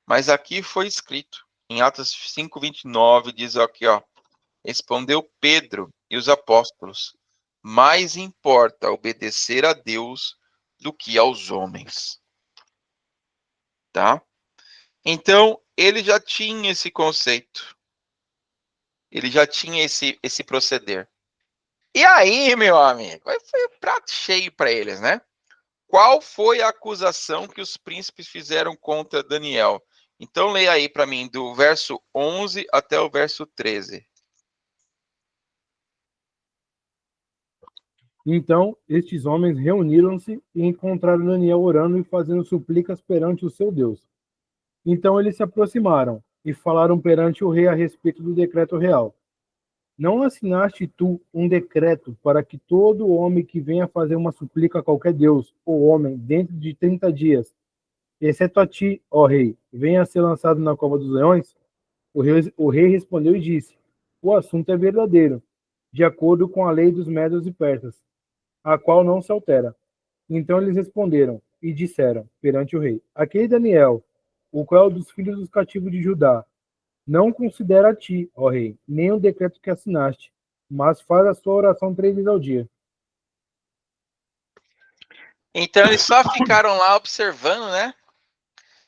mas aqui foi escrito. Em Atos 5:29 diz aqui, ó: respondeu Pedro e os apóstolos: mais importa obedecer a Deus do que aos homens. Tá? Então, ele já tinha esse conceito. Ele já tinha esse proceder. E aí, meu amigo, foi um prato cheio para eles, né? Qual foi a acusação que os príncipes fizeram contra Daniel? Então, leia aí para mim, do verso 11 até o verso 13. Então, estes homens reuniram-se e encontraram Daniel orando e fazendo súplicas perante o seu Deus. Então eles se aproximaram e falaram perante o rei a respeito do decreto real. Não assinaste tu um decreto para que todo homem que venha fazer uma súplica a qualquer Deus ou homem dentro de 30 dias, exceto a ti, ó rei, venha a ser lançado na cova dos leões? O rei respondeu e disse: o assunto é verdadeiro, de acordo com a lei dos medos e persas, a qual não se altera. Então eles responderam e disseram perante o rei: aquele Daniel, o qual é dos filhos dos cativos de Judá, não considera a ti, ó rei, nem o decreto que assinaste, mas faz a sua oração 3 vezes ao dia. Então eles só ficaram lá observando, né?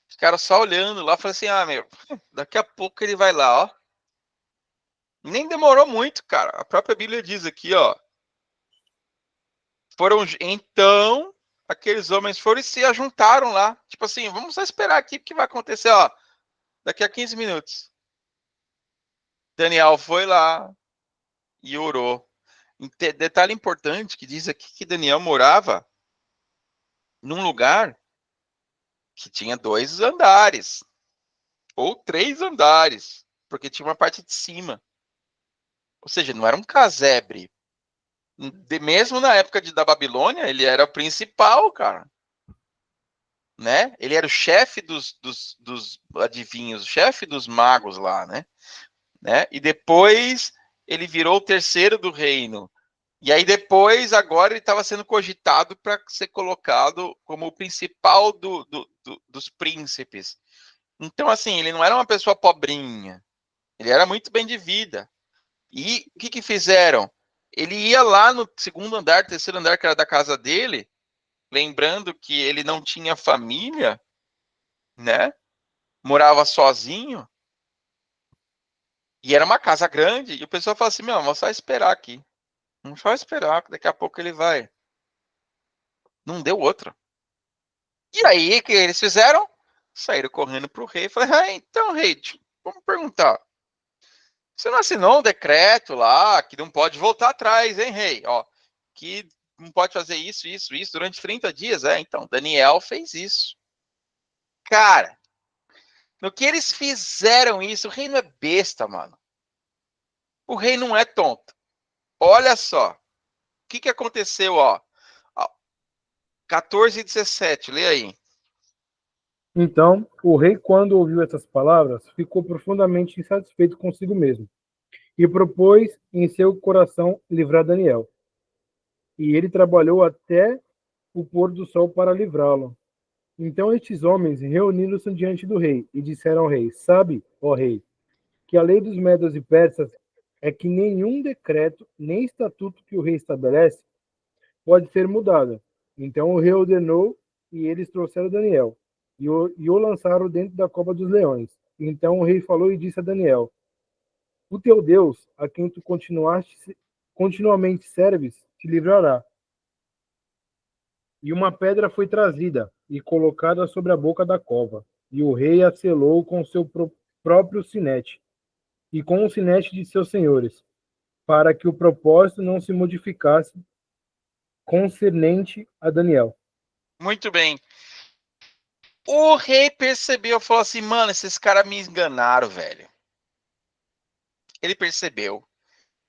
Ficaram só olhando lá, falaram assim: ah, meu, daqui a pouco ele vai lá, ó. Nem demorou muito, cara. A própria Bíblia diz aqui, ó. Então, aqueles homens foram e se ajuntaram lá. Tipo assim, vamos só esperar aqui o que vai acontecer, ó. Daqui a 15 minutos. Daniel foi lá e orou. Detalhe importante que diz aqui que Daniel morava num lugar que tinha 2 andares. Ou 3 andares. Porque tinha uma parte de cima. Ou seja, não era um casebre. Mesmo na época da Babilônia, ele era o principal, cara. Né? Ele era o chefe dos adivinhos, o chefe dos magos lá, né? E depois ele virou o terceiro do reino. E aí depois, agora ele estava sendo cogitado para ser colocado como o principal dos príncipes. Então, assim, ele não era uma pessoa pobrinha. Ele era muito bem de vida. E o que fizeram? Ele ia lá no segundo andar, terceiro andar, que era da casa dele, lembrando que ele não tinha família, né? Morava sozinho. E era uma casa grande. E o pessoal fala assim: meu, vamos só esperar aqui. Vamos só esperar, que daqui a pouco ele vai. Não deu outra. E aí, o que eles fizeram? Saíram correndo pro rei. Falaram: ah, então, rei, vamos perguntar. Você não assinou um decreto lá que não pode voltar atrás, hein, rei? Ó, que não pode fazer isso, isso, isso durante 30 dias. Então, Daniel fez isso. Cara, no que eles fizeram isso, o rei não é besta, mano. O rei não é tonto. Olha só. O que aconteceu, ó? 14 e 17, lê aí. Então, o rei, quando ouviu essas palavras, ficou profundamente insatisfeito consigo mesmo e propôs em seu coração livrar Daniel. E ele trabalhou até o pôr do sol para livrá-lo. Então estes homens reuniram-se diante do rei e disseram ao rei: sabe, ó rei, que a lei dos medos e persas é que nenhum decreto nem estatuto que o rei estabelece pode ser mudado. Então o rei ordenou e eles trouxeram Daniel e o lançaram dentro da cova dos leões. Então o rei falou e disse a Daniel: o teu Deus, a quem tu continuamente serves, te livrará. E uma pedra foi trazida e colocada sobre a boca da cova, e o rei a selou com seu próprio sinete e com o sinete de seus senhores, para que o propósito não se modificasse concernente a Daniel. Muito bem. O rei percebeu, falou assim, mano, esses caras me enganaram, velho. Ele percebeu.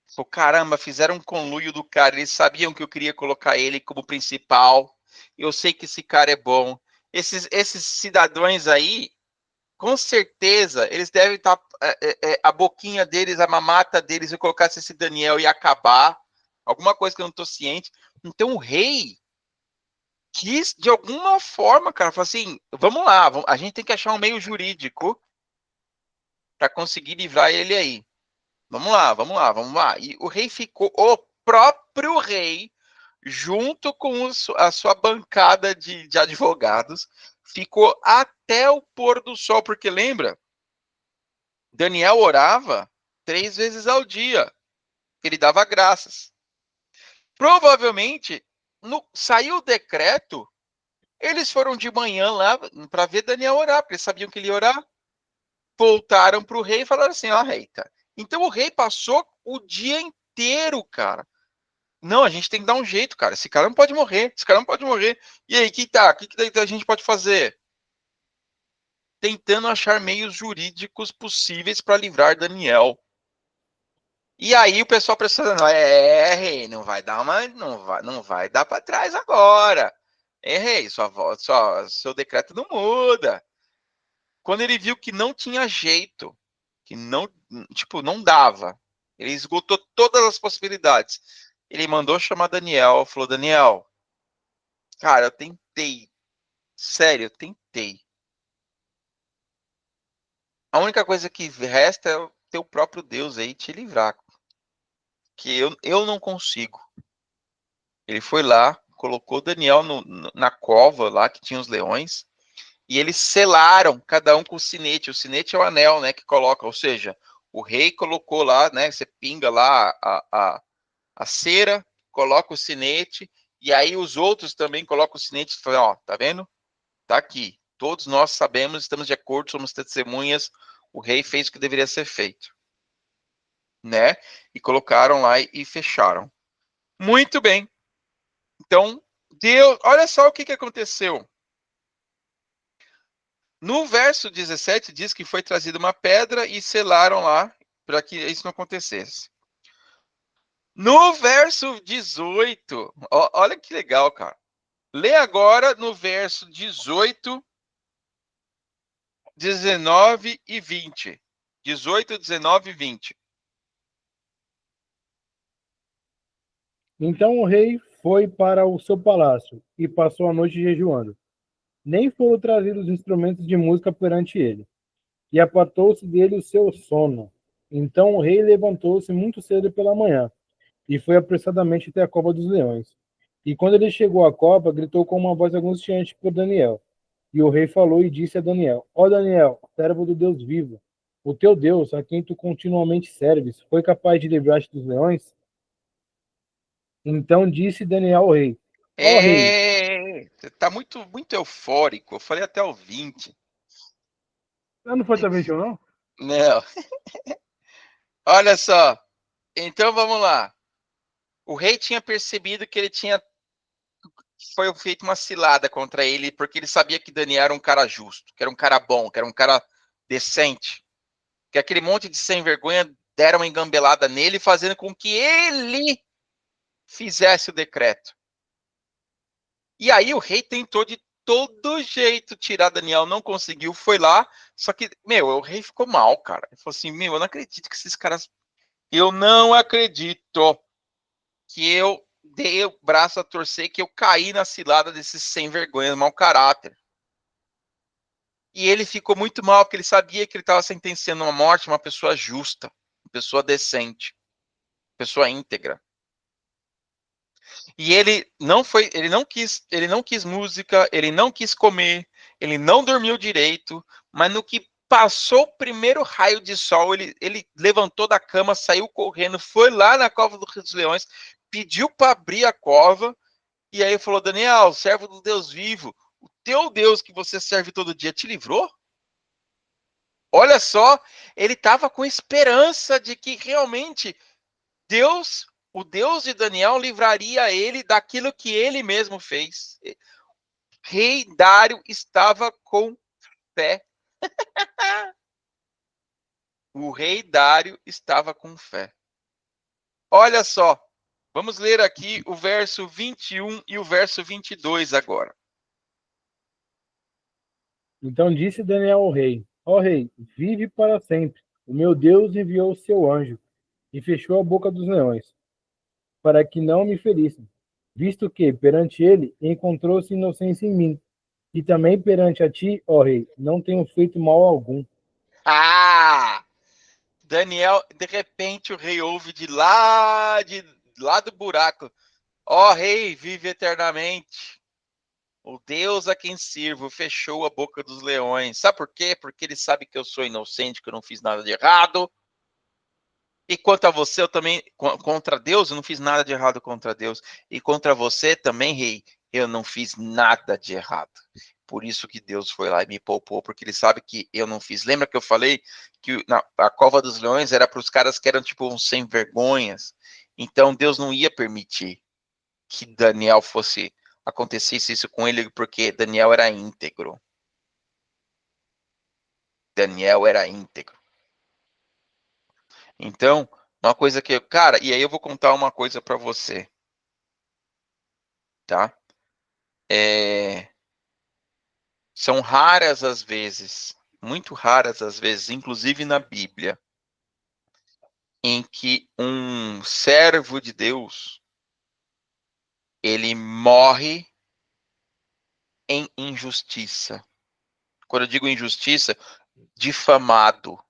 Falou, caramba, fizeram um conluio do cara, eles sabiam que eu queria colocar ele como principal. Eu sei que esse cara é bom. Esses cidadãos aí, com certeza, eles devem estar. A boquinha deles, a mamata deles, eu colocasse esse Daniel e acabar. Alguma coisa que eu não estou ciente. Então o rei quis, de alguma forma, cara, falou assim: vamos lá, a gente tem que achar um meio jurídico para conseguir livrar ele aí. Vamos lá, vamos lá, vamos lá. E o rei ficou, o próprio rei, junto com a sua bancada de advogados, ficou até o pôr do sol, porque lembra, Daniel orava 3 vezes ao dia, ele dava graças. Provavelmente, saiu o decreto, eles foram de manhã lá para ver Daniel orar, porque eles sabiam que ele ia orar. Voltaram para o rei e falaram assim, ó, rei, tá. Então o rei passou o dia inteiro, cara. Não, a gente tem que dar um jeito, cara. Esse cara não pode morrer. Esse cara não pode morrer. E aí, que tá? O que a gente pode fazer? Tentando achar meios jurídicos possíveis para livrar Daniel. E aí o pessoal pensando, rei, não vai dar uma, não vai dar para trás agora. Rei, seu decreto não muda. Quando ele viu que não tinha jeito, que não, tipo, não dava, ele esgotou todas as possibilidades. Ele mandou chamar Daniel, falou, Daniel, cara, eu tentei, sério, eu tentei. A única coisa que resta é o teu próprio Deus aí te livrar, que eu não consigo. Ele foi lá, colocou Daniel na cova lá, que tinha os leões, e eles selaram, cada um com o sinete. O sinete é o anel, né, que coloca, ou seja, o rei colocou lá, né, você pinga lá a cera, coloca o sinete, e aí os outros também colocam o sinete e falam, ó, tá vendo? Tá aqui. Todos nós sabemos, estamos de acordo, somos testemunhas, o rei fez o que deveria ser feito. Né? E colocaram lá e fecharam. Muito bem. Então, Deus, olha só o que aconteceu. No verso 17 diz que foi trazida uma pedra e selaram lá para que isso não acontecesse. No verso 18, olha que legal, cara. Lê agora no verso 18, 19 e 20. 18, 19 e 20. Então o rei foi para o seu palácio e passou a noite jejuando. Nem foram trazidos instrumentos de música perante ele. E apartou-se dele o seu sono. Então o rei levantou-se muito cedo pela manhã e foi apressadamente até a cova dos leões. E quando ele chegou à cova, gritou com uma voz angustiante por Daniel. E o rei falou e disse a Daniel: Ó Daniel, servo do Deus vivo, o teu Deus, a quem tu continuamente serves, foi capaz de livrar-te dos leões? Então disse Daniel ao rei: Ó rei, Você tá muito, muito eufórico. Eu falei até o 20. não foi até 21, não? Não. Olha só. Então vamos lá. O rei tinha percebido que ele tinha foi feito uma cilada contra ele, porque ele sabia que Daniel era um cara justo, que era um cara bom, que era um cara decente. Que aquele monte de sem vergonha deram uma engambelada nele, fazendo com que ele fizesse o decreto. E aí o rei tentou de todo jeito tirar Daniel, não conseguiu, foi lá, só que, o rei ficou mal, cara. Ele falou assim, eu não acredito que esses caras... Eu não acredito que eu dei o braço a torcer, que eu caí na cilada desses sem vergonha, mau caráter. E ele ficou muito mal, porque ele sabia que ele estava sentenciando uma morte uma pessoa justa, uma pessoa decente, uma pessoa íntegra. E ele não quis música, ele não quis comer, ele não dormiu direito, mas no que passou o primeiro raio de sol, ele levantou da cama, saiu correndo, foi lá na cova dos leões, pediu para abrir a cova, e aí falou, Daniel, servo do Deus vivo, o teu Deus que você serve todo dia te livrou? Olha só, ele estava com esperança de que realmente Deus, o Deus de Daniel, livraria ele daquilo que ele mesmo fez. Rei Dário estava com fé. O rei Dário estava com fé. Olha só, vamos ler aqui o verso 21 e o verso 22 agora. Então disse Daniel ao rei: Ó rei, vive para sempre. O meu Deus enviou o seu anjo e fechou a boca dos leões, para que não me ferissem, visto que perante ele encontrou-se inocência em mim, e também perante a ti, ó rei, não tenho feito mal algum. Ah! Daniel, de repente o rei ouve de lá do buraco. Ó rei, vive eternamente. O Deus a quem sirvo fechou a boca dos leões. Sabe por quê? Porque ele sabe que eu sou inocente, que eu não fiz nada de errado. E quanto a você, eu também, contra Deus, eu não fiz nada de errado contra Deus. E contra você também, rei, eu não fiz nada de errado. Por isso que Deus foi lá e me poupou, porque ele sabe que eu não fiz. Lembra que eu falei que a cova dos leões era para os caras que eram tipo uns sem vergonhas? Então Deus não ia permitir que Daniel acontecesse isso com ele, porque Daniel era íntegro. Daniel era íntegro. Então, uma coisa que, cara, e aí eu vou contar uma coisa para você, tá? São raras as vezes, muito raras as vezes, inclusive na Bíblia, em que um servo de Deus, ele morre em injustiça. Quando eu digo injustiça, difamado.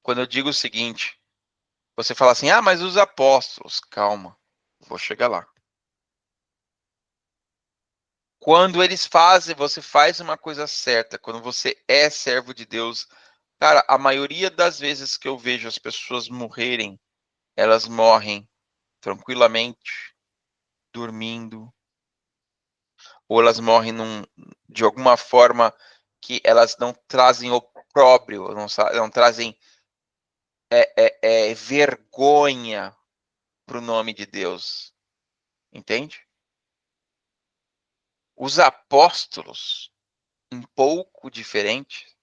Quando eu digo o seguinte, você fala assim, mas os apóstolos, calma, vou chegar lá. Quando eles fazem, você faz uma coisa certa, quando você é servo de Deus, cara, a maioria das vezes que eu vejo as pessoas morrerem, elas morrem tranquilamente, dormindo, ou elas morrem de alguma forma que elas não trazem opróbrio, não trazem vergonha para o nome de Deus. Entende? Os apóstolos, um pouco diferente,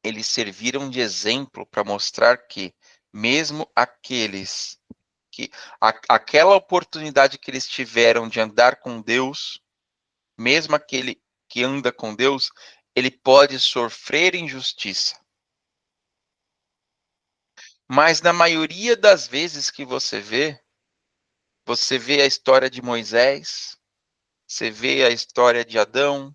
eles serviram de exemplo para mostrar que, mesmo aqueles que aquela oportunidade que eles tiveram de andar com Deus, mesmo aquele que anda com Deus, ele pode sofrer injustiça. Mas na maioria das vezes que você vê a história de Moisés, você vê a história de Adão,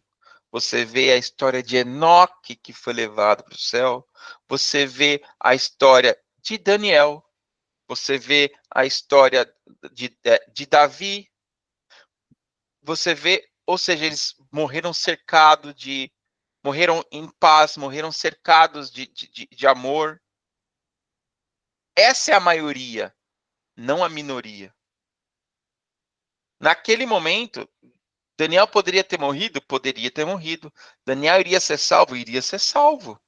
você vê a história de Enoque, que foi levado para o céu, você vê a história de Daniel, você vê a história de Davi, você vê, ou seja, eles morreram morreram em paz, morreram cercados de amor. Essa é a maioria, não a minoria. Naquele momento, Daniel poderia ter morrido? Poderia ter morrido. Daniel iria ser salvo? Iria ser salvo.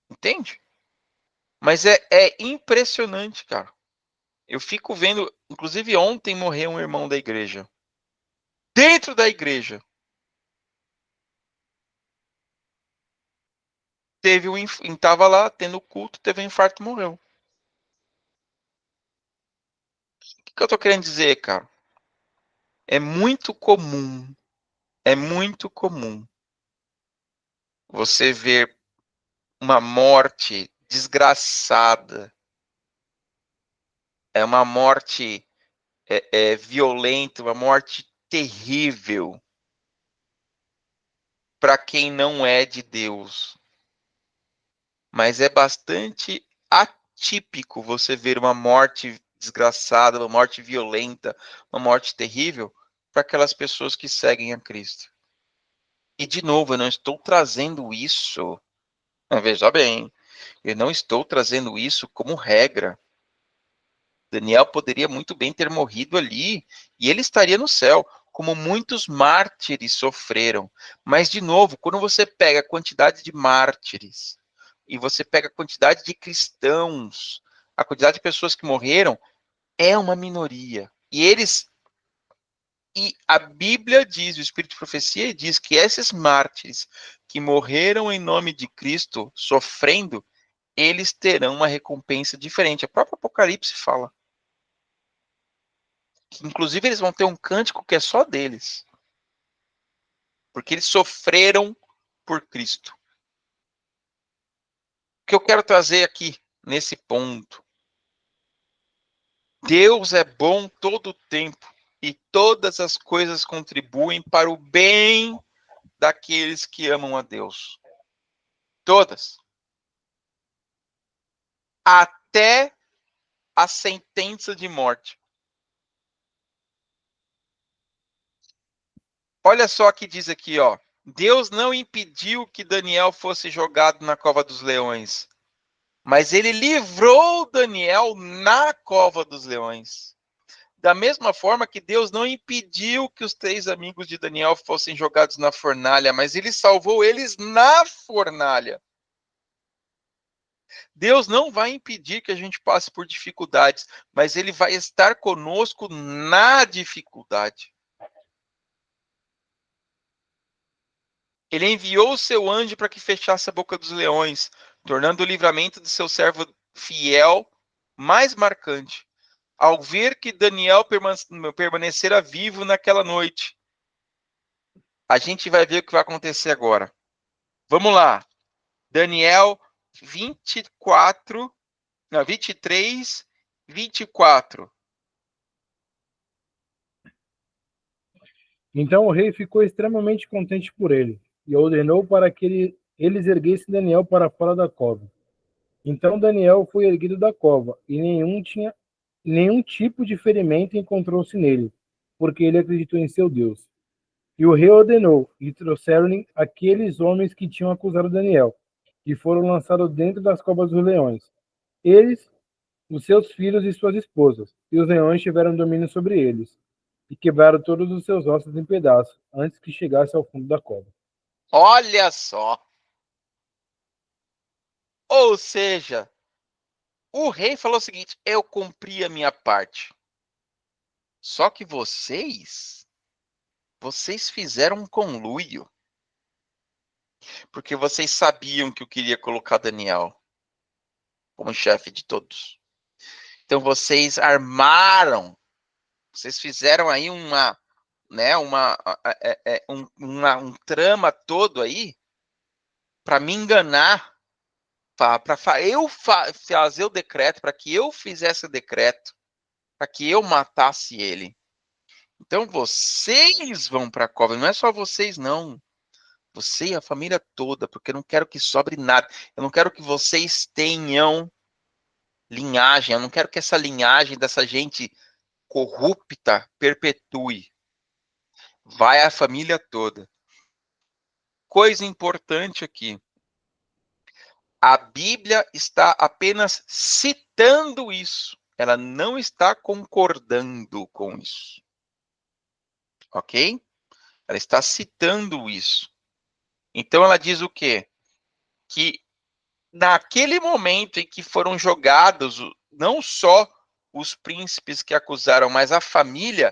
Entende? Mas é impressionante, cara. Eu fico vendo, inclusive ontem morreu um irmão da igreja. Dentro da igreja. Tava lá tendo culto, teve um infarto e morreu. O que eu tô querendo dizer, cara? É muito comum você ver uma morte desgraçada. É uma morte violenta, uma morte terrível para quem não é de Deus. Mas é bastante atípico você ver uma morte desgraçada, uma morte violenta, uma morte terrível para aquelas pessoas que seguem a Cristo. E de novo, eu não estou trazendo isso, veja bem, eu não estou trazendo isso como regra. Daniel poderia muito bem ter morrido ali e ele estaria no céu, como muitos mártires sofreram. Mas, de novo, quando você pega a quantidade de mártires e você pega a quantidade de cristãos, a quantidade de pessoas que morreram, é uma minoria. E a Bíblia diz, o Espírito de Profecia diz que esses mártires que morreram em nome de Cristo, sofrendo, eles terão uma recompensa diferente. A própria Apocalipse fala. Que, inclusive, eles vão ter um cântico que é só deles. Porque eles sofreram por Cristo. O que eu quero trazer aqui, nesse ponto. Deus é bom todo o tempo. E todas as coisas contribuem para o bem daqueles que amam a Deus. Todas. Até a sentença de morte. Olha só o que diz aqui, ó. Deus não impediu que Daniel fosse jogado na cova dos leões, mas ele livrou Daniel na cova dos leões. Da mesma forma que Deus não impediu que os 3 amigos de Daniel fossem jogados na fornalha, mas ele salvou eles na fornalha. Deus não vai impedir que a gente passe por dificuldades, mas ele vai estar conosco na dificuldade. Ele enviou o seu anjo para que fechasse a boca dos leões, tornando o livramento de seu servo fiel mais marcante. Ao ver que Daniel permanecera vivo naquela noite, a gente vai ver o que vai acontecer agora. Vamos lá. Daniel 23, 24. Então o rei ficou extremamente contente por ele, e ordenou para que eles erguessem Daniel para fora da cova. Então Daniel foi erguido da cova, e nenhum tipo de ferimento encontrou-se nele, porque ele acreditou em seu Deus. E o rei ordenou, e trouxeram-lhe aqueles homens que tinham acusado Daniel, e foram lançados dentro das covas dos leões. Eles, os seus filhos e suas esposas, e os leões tiveram domínio sobre eles, e quebraram todos os seus ossos em pedaços, antes que chegasse ao fundo da cova. Olha só. Ou seja, o rei falou o seguinte: eu cumpri a minha parte. Só que vocês fizeram um conluio. Porque vocês sabiam que eu queria colocar Daniel como chefe de todos. Então vocês armaram, vocês fizeram aí um trama todo aí para me enganar, para eu fazer o decreto, para que eu fizesse o decreto, para que eu matasse ele. Então vocês vão para a cova, não é só vocês não. Você e a família toda, porque eu não quero que sobre nada. Eu não quero que vocês tenham linhagem, eu não quero que essa linhagem dessa gente corrupta perpetue. Vai a família toda. Coisa importante aqui. A Bíblia está apenas citando isso. Ela não está concordando com isso. Ok? Ela está citando isso. Então ela diz o quê? Que naquele momento em que foram jogados não só os príncipes que acusaram, mas a família,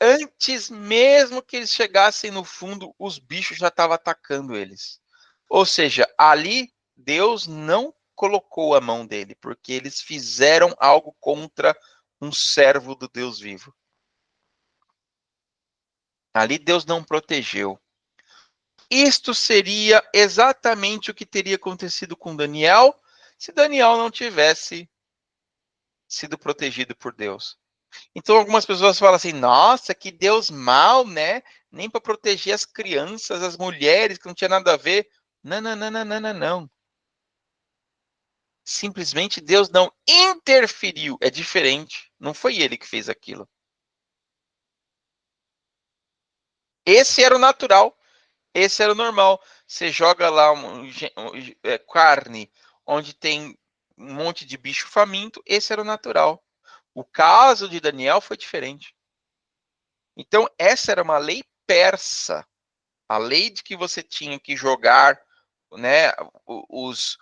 antes mesmo que eles chegassem no fundo, os bichos já estavam atacando eles. Ou seja, ali Deus não colocou a mão dele, porque eles fizeram algo contra um servo do Deus vivo. Ali Deus não protegeu. Isto seria exatamente o que teria acontecido com Daniel, se Daniel não tivesse sido protegido por Deus. Então algumas pessoas falam assim: nossa, que Deus mau, né? Nem para proteger as crianças, as mulheres, que não tinha nada a ver. Não, não, não, não, não, não, não. Simplesmente Deus não interferiu. É diferente. Não foi ele que fez aquilo. Esse era o natural. Esse era o normal. Você joga lá carne onde tem um monte de bicho faminto. Esse era o natural. O caso de Daniel foi diferente. Então, essa era uma lei persa. A lei de que você tinha que jogar, né, os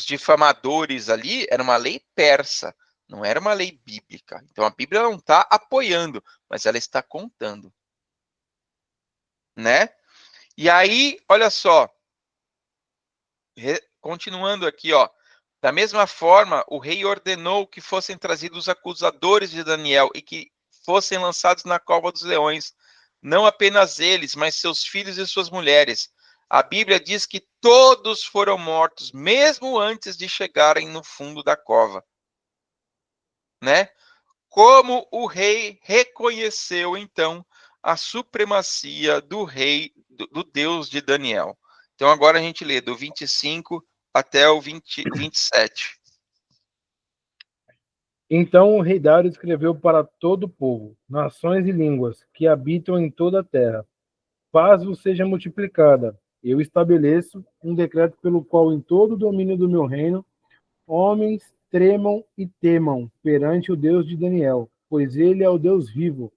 difamadores ali era uma lei persa. Não era uma lei bíblica. Então a Bíblia não está apoiando, mas ela está contando, né? E aí, olha só, continuando aqui, ó. Da mesma forma, o rei ordenou que fossem trazidos os acusadores de Daniel e que fossem lançados na cova dos leões. Não apenas eles, mas seus filhos e suas mulheres. A Bíblia diz que todos foram mortos, mesmo antes de chegarem no fundo da cova, né? Como o rei reconheceu, então, a supremacia do rei, do Deus de Daniel. Então, agora a gente lê do 25 até o 27. Então o rei Dário escreveu para todo o povo, nações e línguas que habitam em toda a terra: paz vos seja multiplicada. Eu estabeleço um decreto pelo qual em todo o domínio do meu reino homens tremam e temam perante o Deus de Daniel, pois ele é o Deus vivo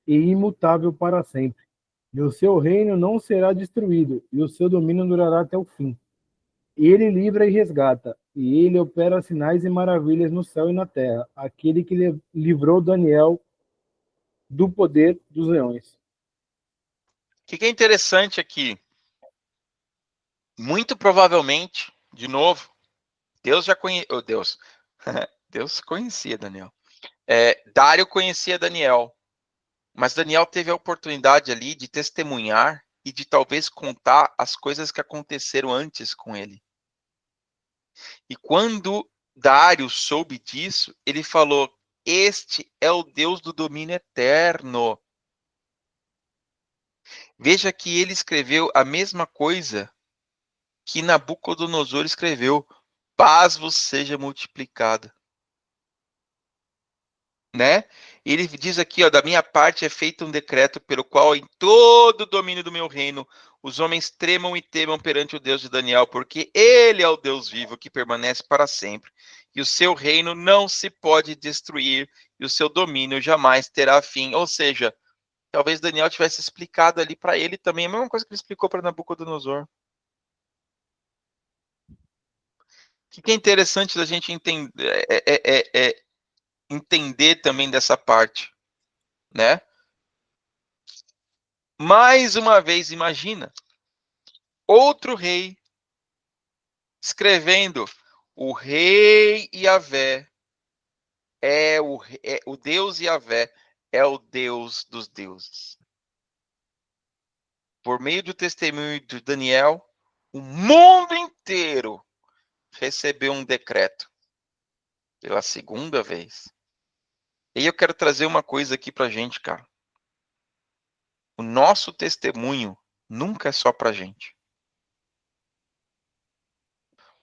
e imutável para sempre. E o seu reino não será destruído, e o seu domínio durará até o fim. Ele livra e resgata, e ele opera sinais e maravilhas no céu e na terra, aquele que livrou Daniel do poder dos leões. O que é interessante aqui? Muito provavelmente, de novo, Deus já conhecia. Oh, Deus. Deus conhecia Daniel. Dário conhecia Daniel. Mas Daniel teve a oportunidade ali de testemunhar e de talvez contar as coisas que aconteceram antes com ele. E quando Dário soube disso, ele falou: este é o Deus do domínio eterno. Veja que ele escreveu a mesma coisa que Nabucodonosor escreveu: paz vos seja multiplicada. Né? Ele diz aqui, ó, da minha parte é feito um decreto pelo qual em todo o domínio do meu reino os homens tremam e temam perante o Deus de Daniel, porque ele é o Deus vivo que permanece para sempre, e o seu reino não se pode destruir, e o seu domínio jamais terá fim. Ou seja, talvez Daniel tivesse explicado ali para ele também a mesma coisa que ele explicou para Nabucodonosor. O que é interessante da gente entender, entender também dessa parte, né? Mais uma vez, imagina, outro rei escrevendo: o rei Yahvé o Deus Yahvé é o Deus dos deuses. Por meio do testemunho de Daniel, o mundo inteiro recebeu um decreto pela segunda vez. E eu quero trazer uma coisa aqui pra gente, cara. O nosso testemunho nunca é só pra gente.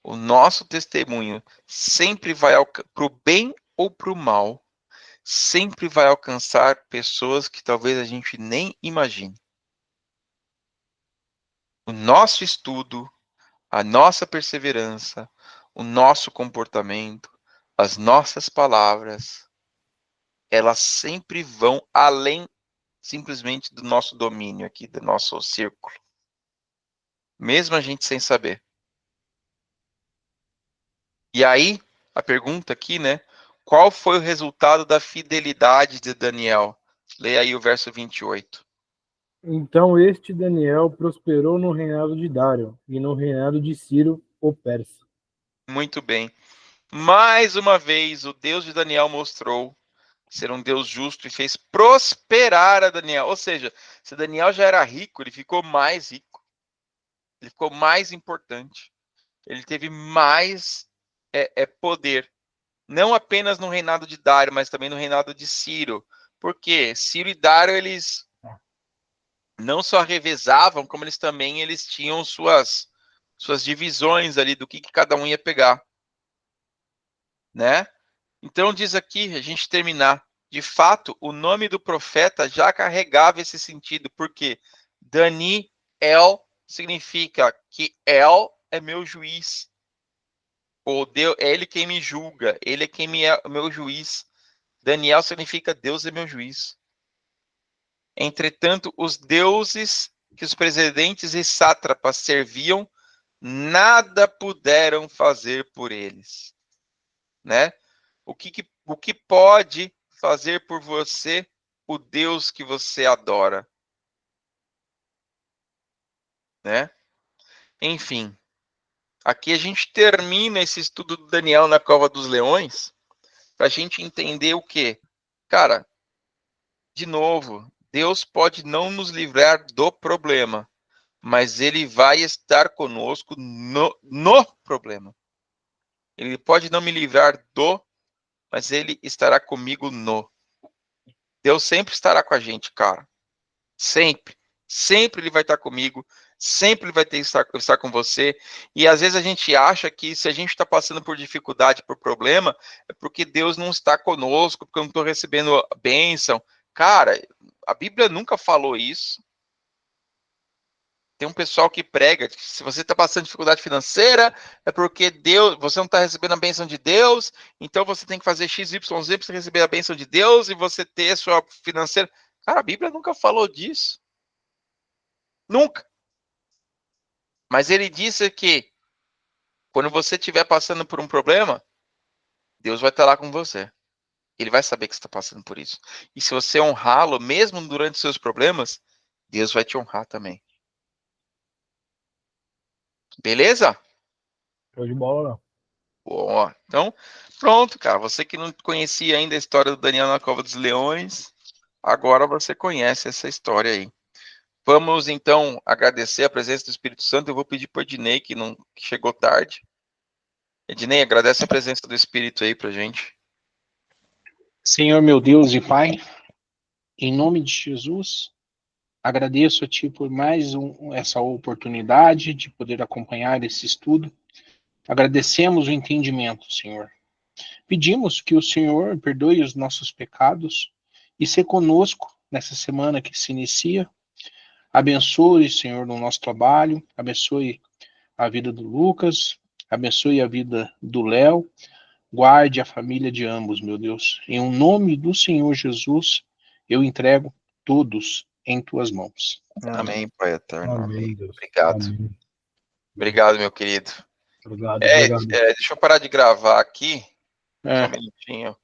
O nosso testemunho sempre vai para o bem ou para o mal, sempre vai alcançar pessoas que talvez a gente nem imagine. O nosso estudo, a nossa perseverança, o nosso comportamento, as nossas palavras, elas sempre vão além simplesmente do nosso domínio aqui, do nosso círculo. Mesmo a gente sem saber. E aí, a pergunta aqui, né? Qual foi o resultado da fidelidade de Daniel? Leia aí o verso 28. Então este Daniel prosperou no reinado de Dário e no reinado de Ciro, o persa. Muito bem. Mais uma vez, o Deus de Daniel mostrou ser um Deus justo e fez prosperar a Daniel. Ou seja, se Daniel já era rico, ele ficou mais rico. Ele ficou mais importante. Ele teve mais poder. Não apenas no reinado de Dário, mas também no reinado de Ciro. Porque Ciro e Dário, eles não só revezavam, como eles tinham suas divisões ali do que cada um ia pegar, né? Então diz aqui, a gente terminar, de fato, o nome do profeta já carregava esse sentido, porque Daniel significa que El é meu juiz, ou Deus, é ele quem me julga, ele é quem é o meu juiz. Daniel significa Deus é meu juiz. Entretanto, os deuses que os presidentes e sátrapas serviam, nada puderam fazer por eles, né? O que pode fazer por você o Deus que você adora? Né? Enfim, aqui a gente termina esse estudo do Daniel na Cova dos Leões para a gente entender o quê? Cara, de novo, Deus pode não nos livrar do problema, mas Ele vai estar conosco no problema. Ele pode não me livrar mas Ele estará comigo no. Deus sempre estará com a gente, cara. Sempre. Sempre Ele vai estar comigo. Sempre Ele vai estar com você. E às vezes a gente acha que se a gente está passando por dificuldade, por problema, é porque Deus não está conosco, porque eu não estou recebendo bênção. Cara, a Bíblia nunca falou isso. Tem um pessoal que prega que se você está passando dificuldade financeira, é porque você não está recebendo a bênção de Deus, então você tem que fazer XYZ para você receber a bênção de Deus e você ter a sua financeira. Cara, a Bíblia nunca falou disso. Nunca. Mas ele disse que quando você estiver passando por um problema, Deus vai estar lá com você. Ele vai saber que você está passando por isso. E se você honrá-lo, mesmo durante os seus problemas, Deus vai te honrar também. Beleza? Show de bola, não. Bom, então, pronto, cara. Você que não conhecia ainda a história do Daniel na Cova dos Leões, agora você conhece essa história aí. Vamos, então, agradecer a presença do Espírito Santo. Eu vou pedir para o Ednei, que chegou tarde. Ednei, agradece a presença do Espírito aí pra gente. Senhor meu Deus e Pai, em nome de Jesus, agradeço a Ti por mais essa oportunidade de poder acompanhar esse estudo. Agradecemos o entendimento, Senhor. Pedimos que o Senhor perdoe os nossos pecados e se conosco nessa semana que se inicia. Abençoe, Senhor, no nosso trabalho, abençoe a vida do Lucas, abençoe a vida do Léo, guarde a família de ambos, meu Deus. Em o nome do Senhor Jesus, eu entrego todos em tuas mãos. Amém, Pai eterno. Amém, Deus. Obrigado. Amém. Obrigado, meu querido. Obrigado. Deixa eu parar de gravar aqui. Só um É, minutinho.